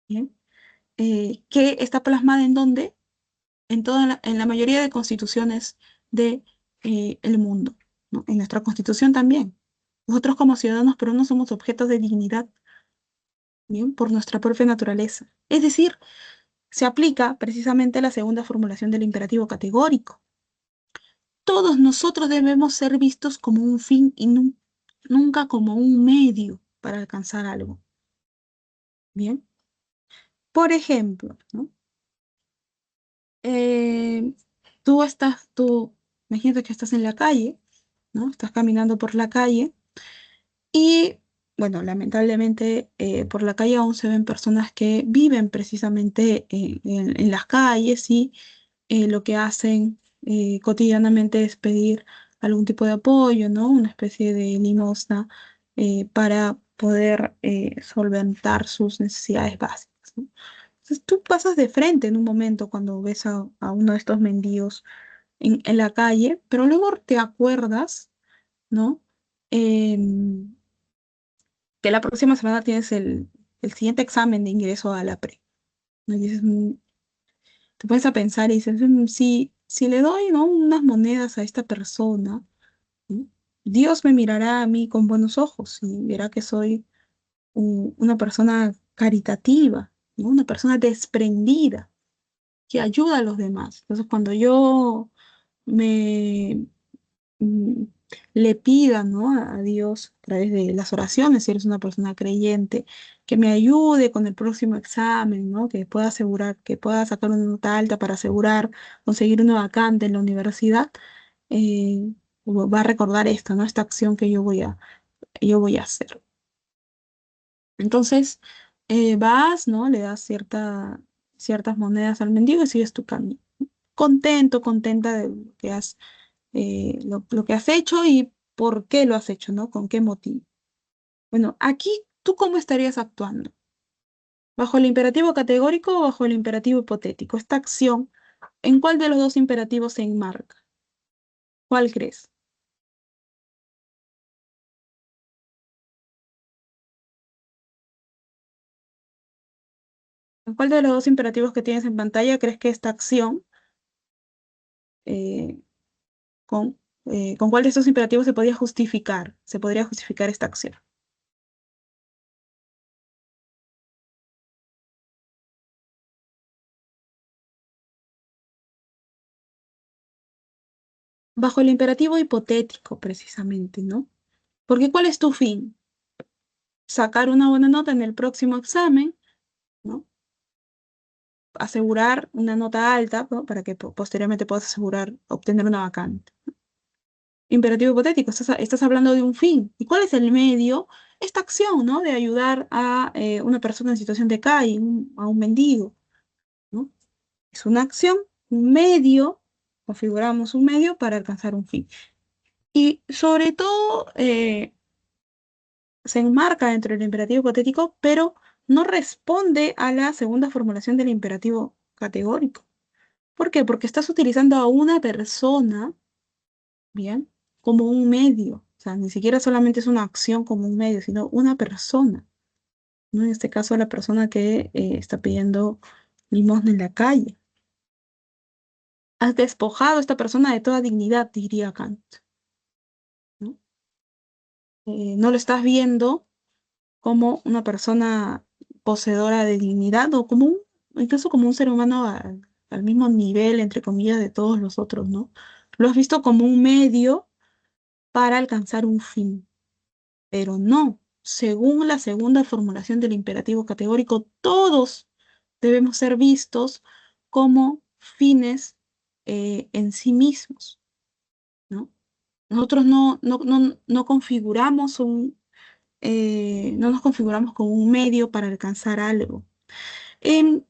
¿bien? Que está plasmada en dónde? En la mayoría de constituciones de, el mundo, ¿no? En nuestra constitución también. Nosotros como ciudadanos peruanos somos objetos de dignidad, ¿bien? Por nuestra propia naturaleza. Es decir, se aplica precisamente la segunda formulación del imperativo categórico. Todos nosotros debemos ser vistos como un fin y nunca como un medio para alcanzar algo. Bien, por ejemplo, ¿no? Eh, imagínate que estás en la calle, ¿no? Estás caminando por la calle y, bueno, lamentablemente por la calle aún se ven personas que viven precisamente en las calles y lo que hacen cotidianamente es pedir algún tipo de apoyo, ¿no? Una especie de limosna para poder solventar sus necesidades básicas, ¿no? Entonces tú pasas de frente en un momento cuando ves a uno de estos mendigos en la calle, pero luego te acuerdas, ¿no? Em, que la próxima semana tienes el siguiente examen de ingreso a la pre, ¿no? Y dices, te pones a pensar y dices, si le doy, ¿no? unas monedas a esta persona, ¿no? Dios me mirará a mí con buenos ojos y verá que soy una persona caritativa, ¿no? Una persona desprendida, que ayuda a los demás. Entonces, cuando yo me mm, le pida, ¿no? a Dios a través de las oraciones, si eres una persona creyente, que me ayude con el próximo examen, ¿no? Que pueda asegurar, que pueda sacar una nota alta para asegurar conseguir una vacante en la universidad, eh, va a recordar esto, ¿no? Esta acción que yo voy a hacer. Entonces, vas, ¿no? Le das ciertas monedas al mendigo y sigues tu camino. Contento, contenta de lo que has hecho y por qué lo has hecho, ¿no? ¿Con qué motivo? Bueno, aquí, ¿tú cómo estarías actuando? ¿Bajo el imperativo categórico o bajo el imperativo hipotético? Esta acción, ¿en cuál de los dos imperativos se enmarca? ¿Cuál crees? ¿En cuál de los dos imperativos que tienes en pantalla crees que esta acción, eh, con cuál de estos imperativos se podría justificar esta acción? Bajo el imperativo hipotético, precisamente, ¿no? Porque ¿cuál es tu fin? Sacar una buena nota en el próximo examen, ¿no? Asegurar una nota alta, ¿no? Para que posteriormente puedas asegurar obtener una vacante. Imperativo hipotético, estás hablando de un fin. ¿Y cuál es el medio? Esta acción, ¿no? De ayudar a una persona en situación de calle, a un mendigo, ¿no? Es una acción, un medio, configuramos un medio para alcanzar un fin. Y sobre todo, se enmarca dentro del imperativo hipotético, pero no responde a la segunda formulación del imperativo categórico. ¿Por qué? Porque estás utilizando a una persona, ¿bien? Como un medio. O sea, ni siquiera solamente es una acción como un medio, sino una persona, ¿no? En este caso, la persona que está pidiendo limosna en la calle. Has despojado a esta persona de toda dignidad, diría Kant, ¿no? No lo estás viendo como una persona poseedora de dignidad o como incluso como un ser humano al mismo nivel, entre comillas, de todos los otros, ¿no? Lo has visto como un medio para alcanzar un fin, pero no. Según la segunda formulación del imperativo categórico, todos debemos ser vistos como fines en sí mismos, ¿no? Nosotros no configuramos no nos configuramos como un medio para alcanzar algo. Em,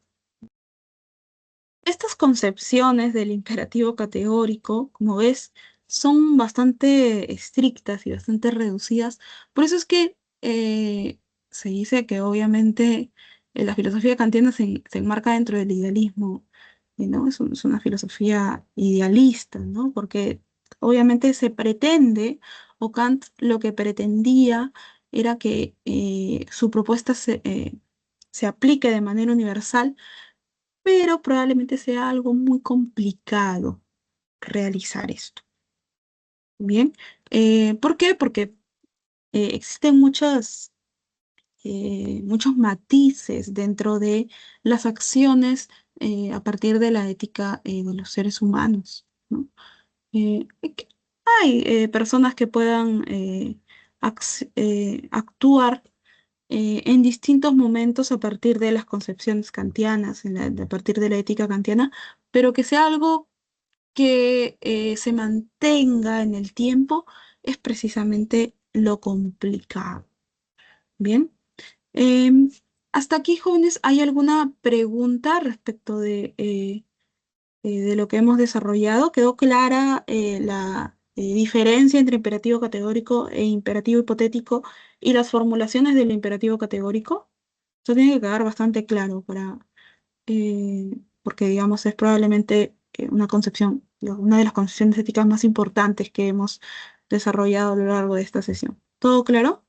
Estas concepciones del imperativo categórico, como ves, son bastante estrictas y bastante reducidas. Por eso es que se dice que obviamente la filosofía kantiana se enmarca dentro del idealismo, ¿no? Es una filosofía idealista, ¿no? Porque obviamente se pretende, o Kant lo que pretendía era que su propuesta se aplique de manera universal, pero probablemente sea algo muy complicado realizar esto. Bien, ¿por qué? Porque existen muchos matices dentro de las acciones a partir de la ética de los seres humanos, ¿no? Que hay personas que puedan actuar en distintos momentos a partir de las concepciones kantianas, a partir de la ética kantiana, pero que sea algo que se mantenga en el tiempo es precisamente lo complicado. Bien. Em, Hasta aquí, jóvenes, ¿hay alguna pregunta respecto de lo que hemos desarrollado? ¿Quedó clara la diferencia entre imperativo categórico e imperativo hipotético y las formulaciones del imperativo categórico? Esto tiene que quedar bastante claro eh, porque, digamos, es probablemente una concepción, una de las concepciones éticas más importantes que hemos desarrollado a lo largo de esta sesión. ¿Todo claro?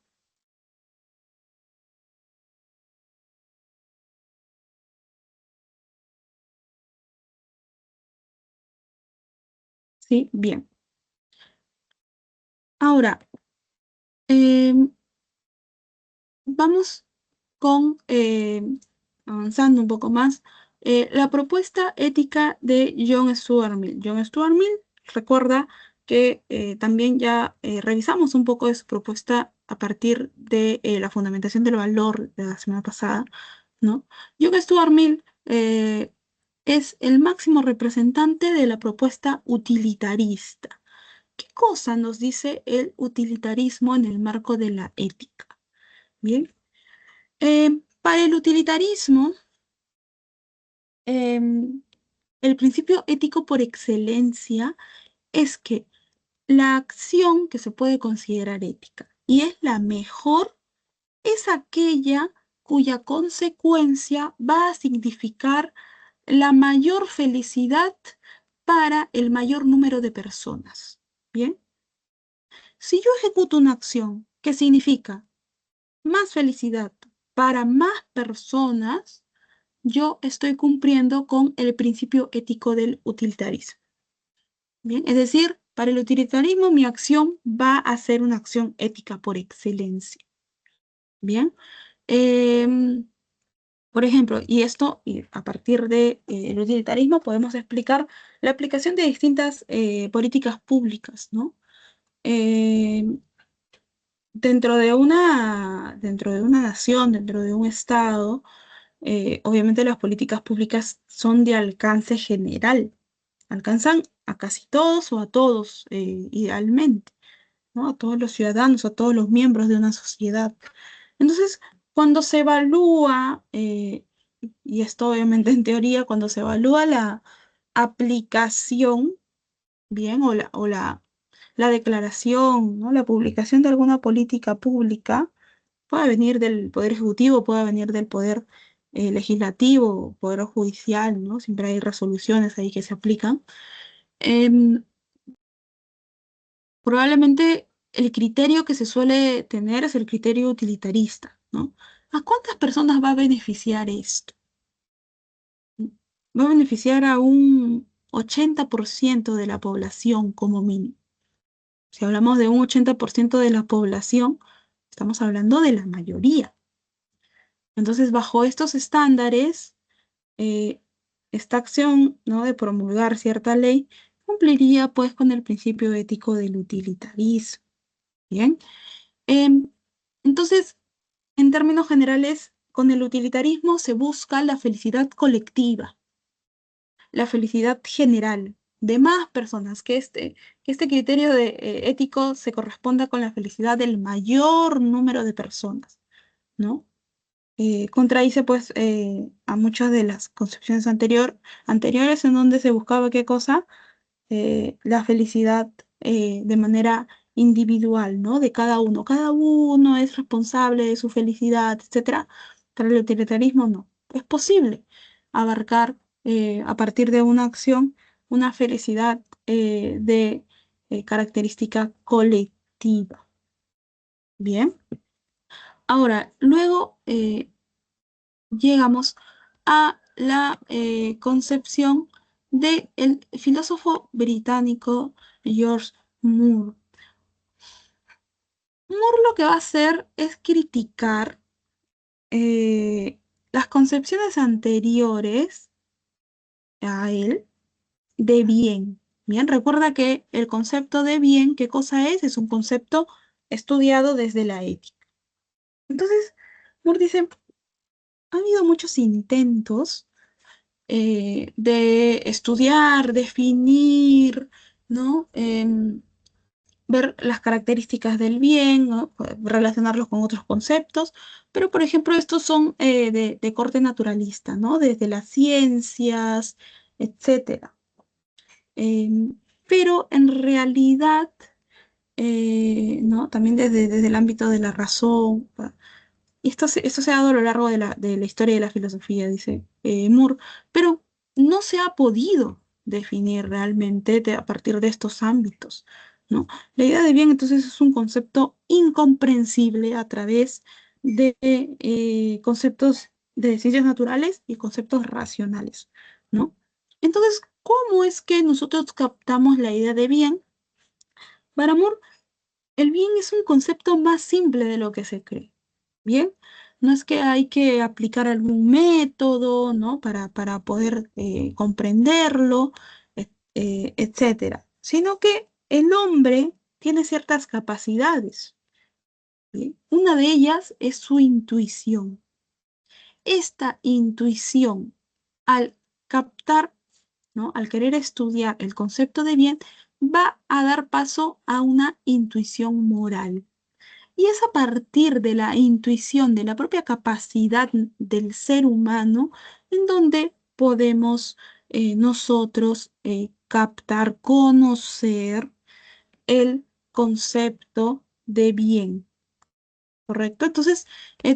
Sí, bien. Ahora, em, vamos con, avanzando un poco más, la propuesta ética de John Stuart Mill. John Stuart Mill recuerda que también ya revisamos un poco de su propuesta a partir de la fundamentación del valor de la semana pasada, ¿no? John Stuart Mill es el máximo representante de la propuesta utilitarista. ¿Qué cosa nos dice el utilitarismo en el marco de la ética? Bien. Para el utilitarismo, em, el principio ético por excelencia es que la acción que se puede considerar ética y es la mejor es aquella cuya consecuencia va a significar la mayor felicidad para el mayor número de personas. Bien, si yo ejecuto una acción que significa más felicidad para más personas, yo estoy cumpliendo con el principio ético del utilitarismo. Bien, es decir, para el utilitarismo mi acción va a ser una acción ética por excelencia. Bien. Em, por ejemplo, y a partir de, el utilitarismo podemos explicar la aplicación de distintas políticas públicas, ¿no? Em, dentro de una nación, dentro de un estado, obviamente las políticas públicas son de alcance general, alcanzan a casi todos o a todos, idealmente, ¿no? A todos los ciudadanos, a todos los miembros de una sociedad. Entonces, cuando se evalúa, y esto obviamente en teoría, cuando se evalúa la aplicación, bien, la declaración, ¿no? La publicación de alguna política pública, puede venir del Poder Ejecutivo, puede venir del Poder Legislativo, Poder Judicial, ¿no? Siempre hay resoluciones ahí que se aplican. Em, Probablemente el criterio que se suele tener es el criterio utilitarista, ¿no? ¿A cuántas personas va a beneficiar esto? Va a beneficiar a un 80% de la población como mínimo. Si hablamos de un 80% de la población, estamos hablando de la mayoría. Entonces, bajo estos estándares, eh, esta acción, ¿no?, de promulgar cierta ley cumpliría pues con el principio ético del utilitarismo. Bien. Em, entonces, en términos generales, con el utilitarismo se busca la felicidad colectiva, la felicidad general de más personas, que este criterio ético se corresponda con la felicidad del mayor número de personas, ¿no? Contradice pues a muchas de las concepciones anteriores en donde se buscaba qué cosa, la felicidad de manera individual, ¿no? De cada uno. Cada uno es responsable de su felicidad, etcétera. Para el utilitarismo no. Es posible abarcar a partir de una acción una felicidad de característica colectiva. Bien. Ahora, luego llegamos a la concepción del filósofo británico George Moore. Moore lo que va a hacer es criticar las concepciones anteriores a él de bien. Bien, recuerda que el concepto de bien, ¿qué cosa es? Es un concepto estudiado desde la ética. Entonces, Moore dice, ha habido muchos intentos de estudiar, definir, ¿no? Ver las características del bien, ¿no? Relacionarlos con otros conceptos, pero por ejemplo estos son de corte naturalista, ¿no? Desde las ciencias, etcétera. Pero en realidad, ¿no? También desde el ámbito de la razón. Y esto se ha dado a lo largo de la historia de la filosofía, dice Moore, pero no se ha podido definir realmente a partir de estos ámbitos, ¿no? La idea de bien entonces es un concepto incomprensible a través de conceptos de ciencias naturales y conceptos racionales, ¿no? Entonces, ¿cómo es que nosotros captamos la idea de bien? Para Moore, el bien es un concepto más simple de lo que se cree. Bien, no es que hay que aplicar algún método, ¿no? Para poder comprenderlo, etcétera, sino que el hombre tiene ciertas capacidades. ¿Bien? Una de ellas es su intuición. Esta intuición, al captar, ¿no?, al querer estudiar el concepto de bien, va a dar paso a una intuición moral. Y es a partir de la intuición, de la propia capacidad del ser humano, en donde podemos nosotros captar, conocer el concepto de bien. ¿Correcto? Entonces,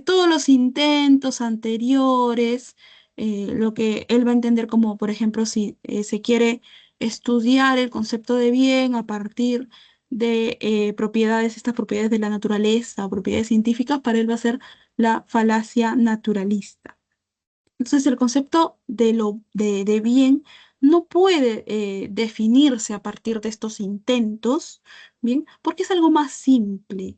todos los intentos anteriores, lo que él va a entender como, por ejemplo, si se quiere estudiar el concepto de bien a partir de propiedades, estas propiedades de la naturaleza o propiedades científicas, para él va a ser la falacia naturalista. Entonces, el concepto de bien no puede definirse a partir de estos intentos, ¿bien? Porque es algo más simple.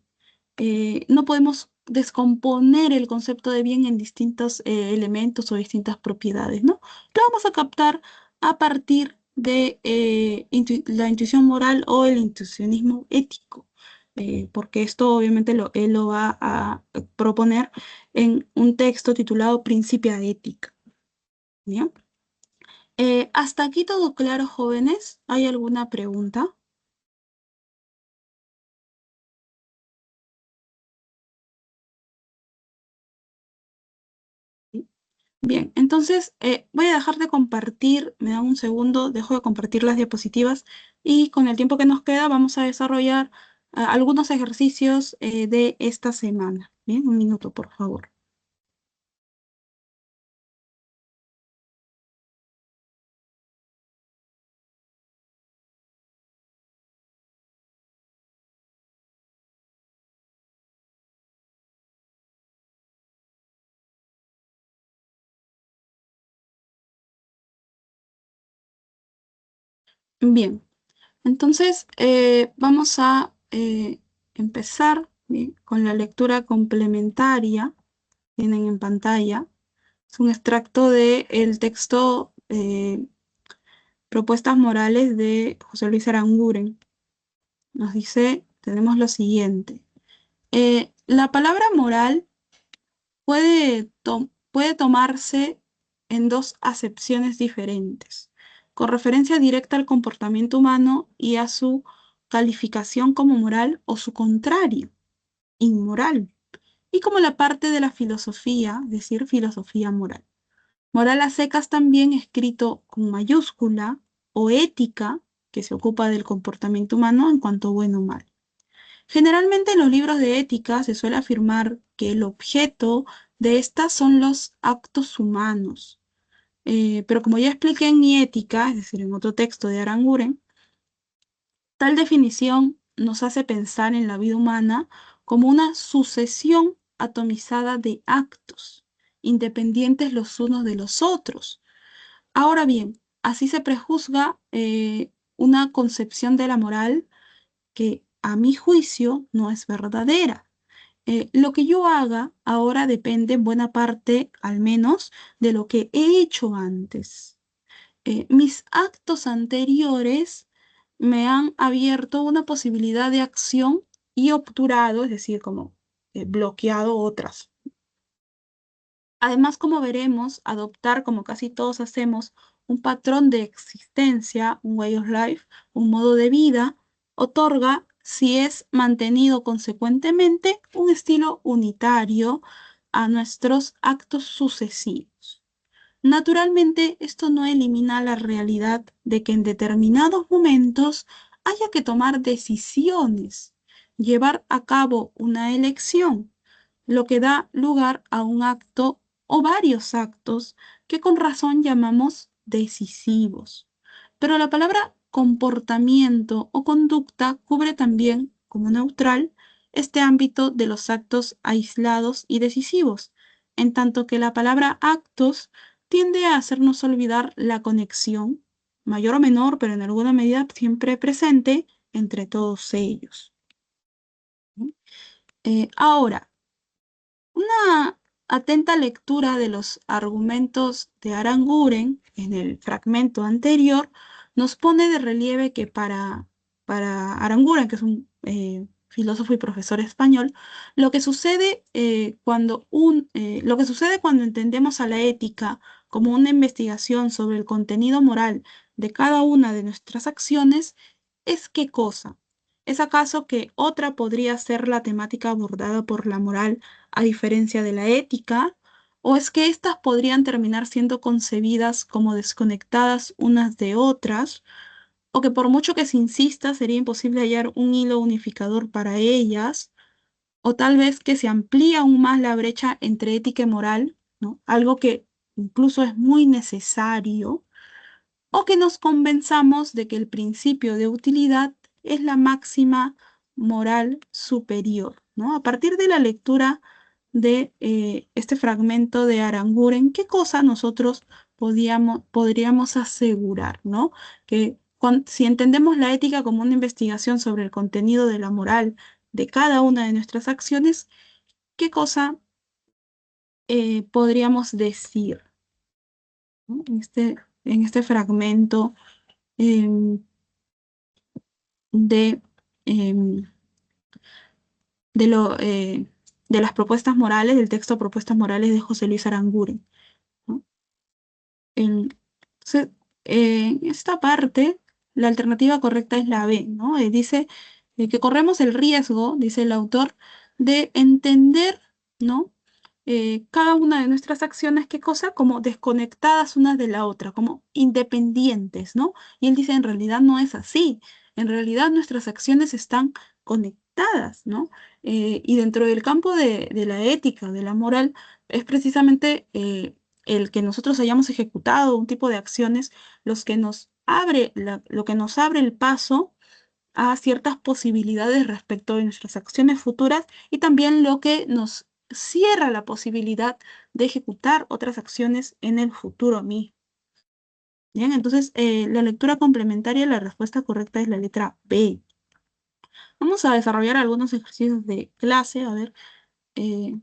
No podemos descomponer el concepto de bien en distintos elementos o distintas propiedades, ¿no? Lo vamos a captar a partir de la intuición moral o el intuicionismo ético, porque esto obviamente él lo va a proponer en un texto titulado Principia Ética. ¿Bien? ¿Hasta aquí todo claro, jóvenes? ¿Hay alguna pregunta? Bien, entonces voy a dejar de compartir, me da un segundo, dejo de compartir las diapositivas y con el tiempo que nos queda vamos a desarrollar algunos ejercicios de esta semana. Bien, un minuto, por favor. Bien, entonces vamos a empezar, ¿bien?, con la lectura complementaria. Tienen en pantalla. Es un extracto del texto Propuestas Morales de José Luis Aranguren. Nos dice, tenemos lo siguiente. La palabra moral puede tomarse en dos acepciones diferentes, con referencia directa al comportamiento humano y a su calificación como moral o su contrario, inmoral, y como la parte de la filosofía, es decir, filosofía moral. Moral a secas también escrito con mayúscula o ética, que se ocupa del comportamiento humano en cuanto bueno o mal. Generalmente en los libros de ética se suele afirmar que el objeto de estas son los actos humanos. Pero como ya expliqué en mi ética, es decir, en otro texto de Aranguren, tal definición nos hace pensar en la vida humana como una sucesión atomizada de actos, independientes los unos de los otros. Ahora bien, así se prejuzga una concepción de la moral que, a mi juicio, no es verdadera. Lo que yo haga ahora depende en buena parte, al menos, de lo que he hecho antes. Mis actos anteriores me han abierto una posibilidad de acción y obturado, es decir, como bloqueado otras. Además, como veremos, adoptar, como casi todos hacemos, un patrón de existencia, un way of life, un modo de vida, otorga, si es mantenido consecuentemente, un estilo unitario a nuestros actos sucesivos. Naturalmente, esto no elimina la realidad de que en determinados momentos haya que tomar decisiones, llevar a cabo una elección, lo que da lugar a un acto o varios actos que con razón llamamos decisivos. Pero la palabra comportamiento o conducta cubre también, como neutral, este ámbito de los actos aislados y decisivos, en tanto que la palabra actos tiende a hacernos olvidar la conexión, mayor o menor, pero en alguna medida siempre presente, entre todos ellos. Ahora, una atenta lectura de los argumentos de Aranguren en el fragmento anterior nos pone de relieve que para Aranguren, que es un filósofo y profesor español, lo que sucede, lo que sucede cuando entendemos a la ética como una investigación sobre el contenido moral de cada una de nuestras acciones es qué cosa. ¿Es acaso que otra podría ser la temática abordada por la moral a diferencia de la ética? ¿O es que éstas podrían terminar siendo concebidas como desconectadas unas de otras? ¿O que por mucho que se insista sería imposible hallar un hilo unificador para ellas? ¿O tal vez que se amplía aún más la brecha entre ética y moral, ¿no? Algo que incluso es muy necesario, o que nos convenzamos de que el principio de utilidad es la máxima moral superior, ¿no? A partir de la lectura de este fragmento de Aranguren, ¿qué cosa nosotros podríamos asegurar, ¿no? Que si entendemos la ética como una investigación sobre el contenido de la moral de cada una de nuestras acciones, ¿qué cosa podríamos decir, ¿no?, en este fragmento em, de, em, de, lo, de las propuestas morales, del texto Propuestas Morales de José Luis Aranguren, ¿no? Entonces, en esta parte, la alternativa correcta es la B, ¿no? Dice que corremos el riesgo, dice el autor, de entender, ¿no?, cada una de nuestras acciones, ¿qué cosa? Como desconectadas unas de la otra, como independientes, ¿no? Y él dice, en realidad no es así. En realidad nuestras acciones están conectadas, ¿no? Y dentro del campo de la ética, de la moral, es precisamente el que nosotros hayamos ejecutado un tipo de acciones lo que nos abre el paso a ciertas posibilidades respecto de nuestras acciones futuras y también lo que nos cierra la posibilidad de ejecutar otras acciones en el futuro mismo. Bien, entonces la lectura complementaria, la respuesta correcta es la letra B. Vamos a desarrollar algunos ejercicios de clase. A ver, eh,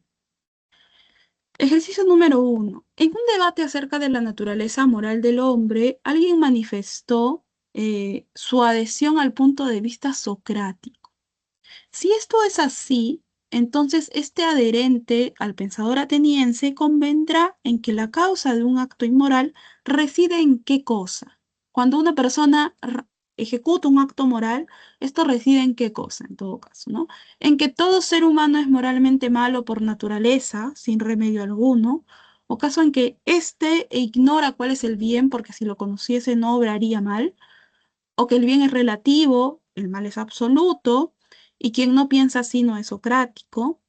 ejercicio número 1. En un debate acerca de la naturaleza moral del hombre, alguien manifestó su adhesión al punto de vista socrático. Si esto es así, entonces este adherente al pensador ateniense convendrá en que la causa de un acto inmoral reside en qué cosa. Cuando una persona ejecuta un acto moral, esto reside en qué cosa, en todo caso, ¿no? En que todo ser humano es moralmente malo por naturaleza, sin remedio alguno, o caso en que éste ignora cuál es el bien, porque si lo conociese no obraría mal, o que el bien es relativo, el mal es absoluto, y quien no piensa así no es socrático,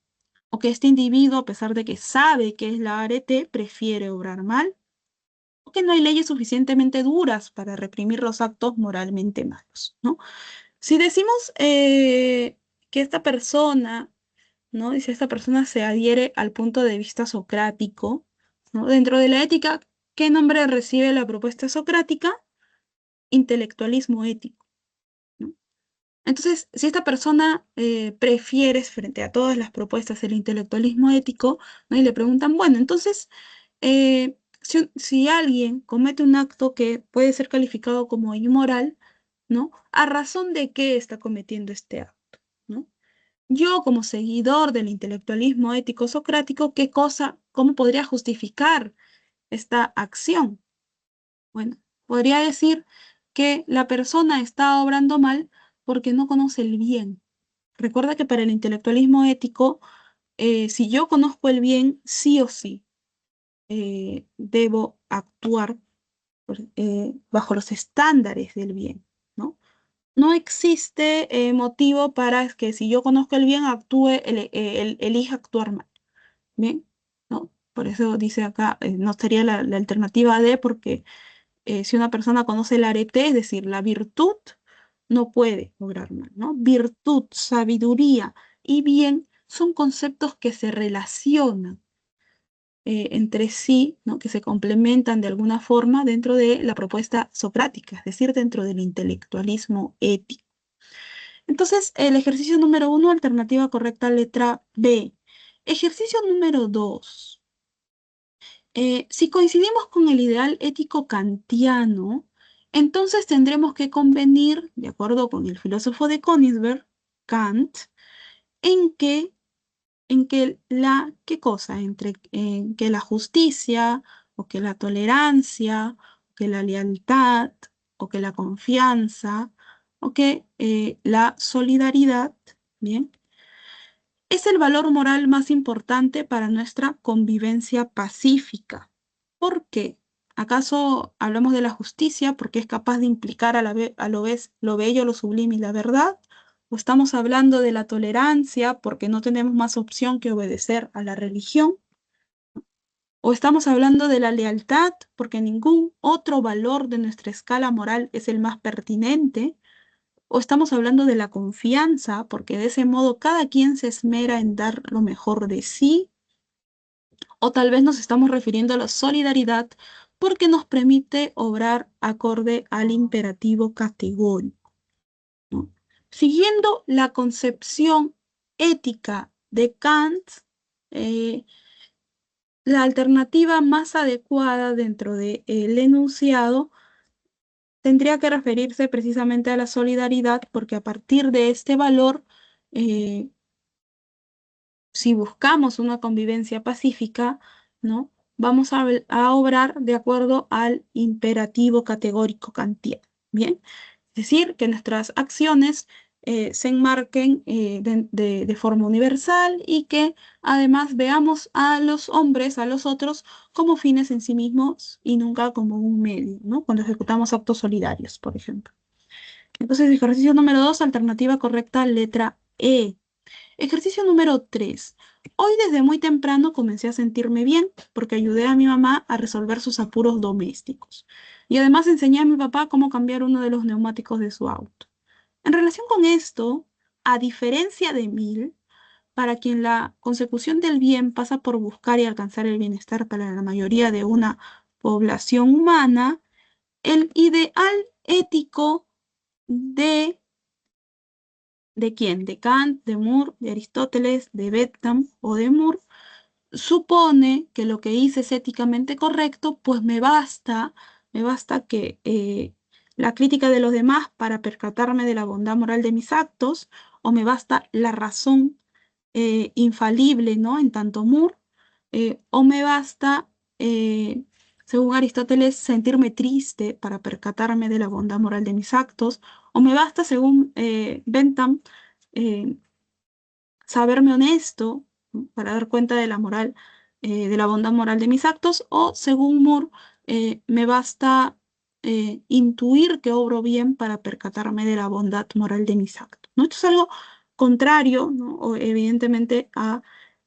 o que este individuo, a pesar de que sabe que es la arete, prefiere obrar mal, o que no hay leyes suficientemente duras para reprimir los actos moralmente malos, ¿no? Si decimos que esta persona, ¿no? Dice, esta persona se adhiere al punto de vista socrático, ¿no? Dentro de la ética, ¿qué nombre recibe la propuesta socrática? Intelectualismo ético, ¿no? Entonces, si esta persona prefiere frente a todas las propuestas el intelectualismo ético, ¿no? Y le preguntan, bueno, entonces, si alguien comete un acto que puede ser calificado como inmoral, ¿no? ¿A razón de qué está cometiendo este acto? ¿No? Yo, como seguidor del intelectualismo ético socrático, ¿qué cosa, cómo podría justificar esta acción? Bueno, podría decir que la persona está obrando mal porque no conoce el bien. Recuerda que para el intelectualismo ético, si yo conozco el bien, sí o sí debo actuar bajo los estándares del bien, ¿no? No existe motivo para que si yo conozco el bien, elija actuar mal. Bien, ¿no? Por eso dice acá, no sería la alternativa D, porque si una persona conoce el arete, es decir, la virtud, no puede obrar mal, ¿no? Virtud, sabiduría y bien son conceptos que se relacionan entre sí, ¿no? Que se complementan de alguna forma dentro de la propuesta socrática, es decir, dentro del intelectualismo ético. Entonces, el ejercicio número 1, alternativa correcta, letra B. Ejercicio número 2. Si coincidimos con el ideal ético kantiano, entonces tendremos que convenir, de acuerdo con el filósofo de Königsberg, Kant, en que, ¿qué cosa? En que la justicia, o que la tolerancia, o que la lealtad, o que la confianza, o que la solidaridad, ¿bien? Es el valor moral más importante para nuestra convivencia pacífica. ¿Por qué? ¿Acaso hablamos de la justicia porque es capaz de implicar a lo vez lo bello, lo sublime y la verdad? ¿O estamos hablando de la tolerancia porque no tenemos más opción que obedecer a la religión? ¿O estamos hablando de la lealtad porque ningún otro valor de nuestra escala moral es el más pertinente? ¿O estamos hablando de la confianza, porque de ese modo cada quien se esmera en dar lo mejor de sí? ¿O tal vez nos estamos refiriendo a la solidaridad porque nos permite obrar acorde al imperativo categórico, ¿no? Siguiendo la concepción ética de Kant, eh, la alternativa más adecuada dentro del enunciado tendría que referirse precisamente a la solidaridad, porque a partir de este valor, eh, si buscamos una convivencia pacífica, ¿no? Vamos a obrar de acuerdo al imperativo categórico kantiano. Bien, es decir, que nuestras acciones se enmarquen de forma universal y que además veamos a los hombres, a los otros, como fines en sí mismos y nunca como un medio, ¿no? Cuando ejecutamos actos solidarios, por ejemplo. Entonces, ejercicio número 2, alternativa correcta, letra E. Ejercicio número 3. Hoy desde muy temprano comencé a sentirme bien porque ayudé a mi mamá a resolver sus apuros domésticos. Y además enseñé a mi papá cómo cambiar uno de los neumáticos de su auto. En relación con esto, a diferencia de Mill, para quien la consecución del bien pasa por buscar y alcanzar el bienestar para la mayoría de una población humana, el ideal ético ¿de quién? ¿De Kant, de Moore, de Aristóteles, de Bentham o de Moore? Supone que lo que hice es éticamente correcto, pues me basta que la crítica de los demás para percatarme de la bondad moral de mis actos, o me basta la razón infalible, ¿no? En tanto Moore, o me basta, eh, según Aristóteles, sentirme triste para percatarme de la bondad moral de mis actos, o me basta, según Bentham, eh, saberme honesto, ¿no? Para dar cuenta de la moral, de la bondad moral de mis actos, o según Moore, me basta intuir que obro bien para percatarme de la bondad moral de mis actos, ¿no? Esto es algo contrario, ¿no? O, evidentemente, a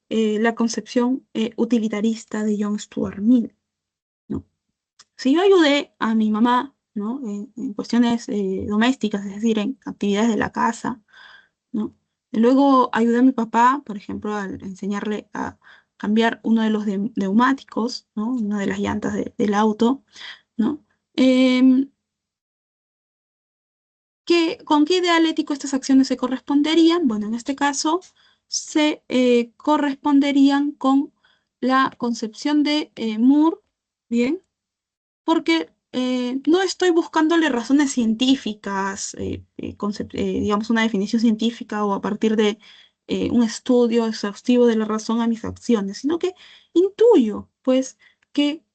la concepción utilitarista de John Stuart Mill, ¿no? Si yo ayudé a mi mamá, ¿no? En cuestiones domésticas, es decir, en actividades de la casa, ¿no? Y luego ayudé a mi papá, por ejemplo, a enseñarle a cambiar uno de los neumáticos, ¿no? Una de las llantas del auto, ¿no? Em, ¿Con qué ideal ético estas acciones se corresponderían? Bueno, en este caso se corresponderían con la concepción de Moore, ¿bien? Porque no estoy buscándole razones científicas, digamos una definición científica o a partir de un estudio exhaustivo de la razón a mis acciones, sino que intuyo, pues, que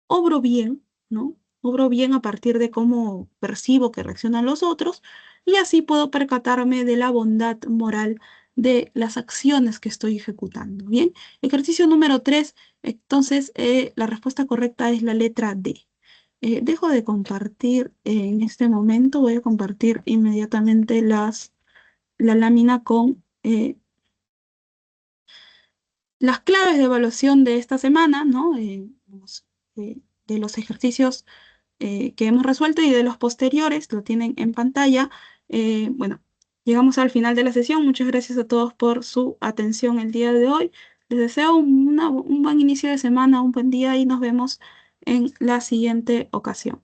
obro bien, ¿no? Obro bien a partir de cómo percibo que reaccionan los otros y así puedo percatarme de la bondad moral de las acciones que estoy ejecutando. Bien, ejercicio número 3. Entonces, la respuesta correcta es la letra D. Dejo de compartir en este momento, voy a compartir inmediatamente la lámina con las claves de evaluación de esta semana, ¿no? De los ejercicios que hemos resuelto y de los posteriores, lo tienen en pantalla. Bueno, llegamos al final de la sesión. Muchas gracias a todos por su atención el día de hoy. Les deseo un buen inicio de semana, un buen día y nos vemos en la siguiente ocasión.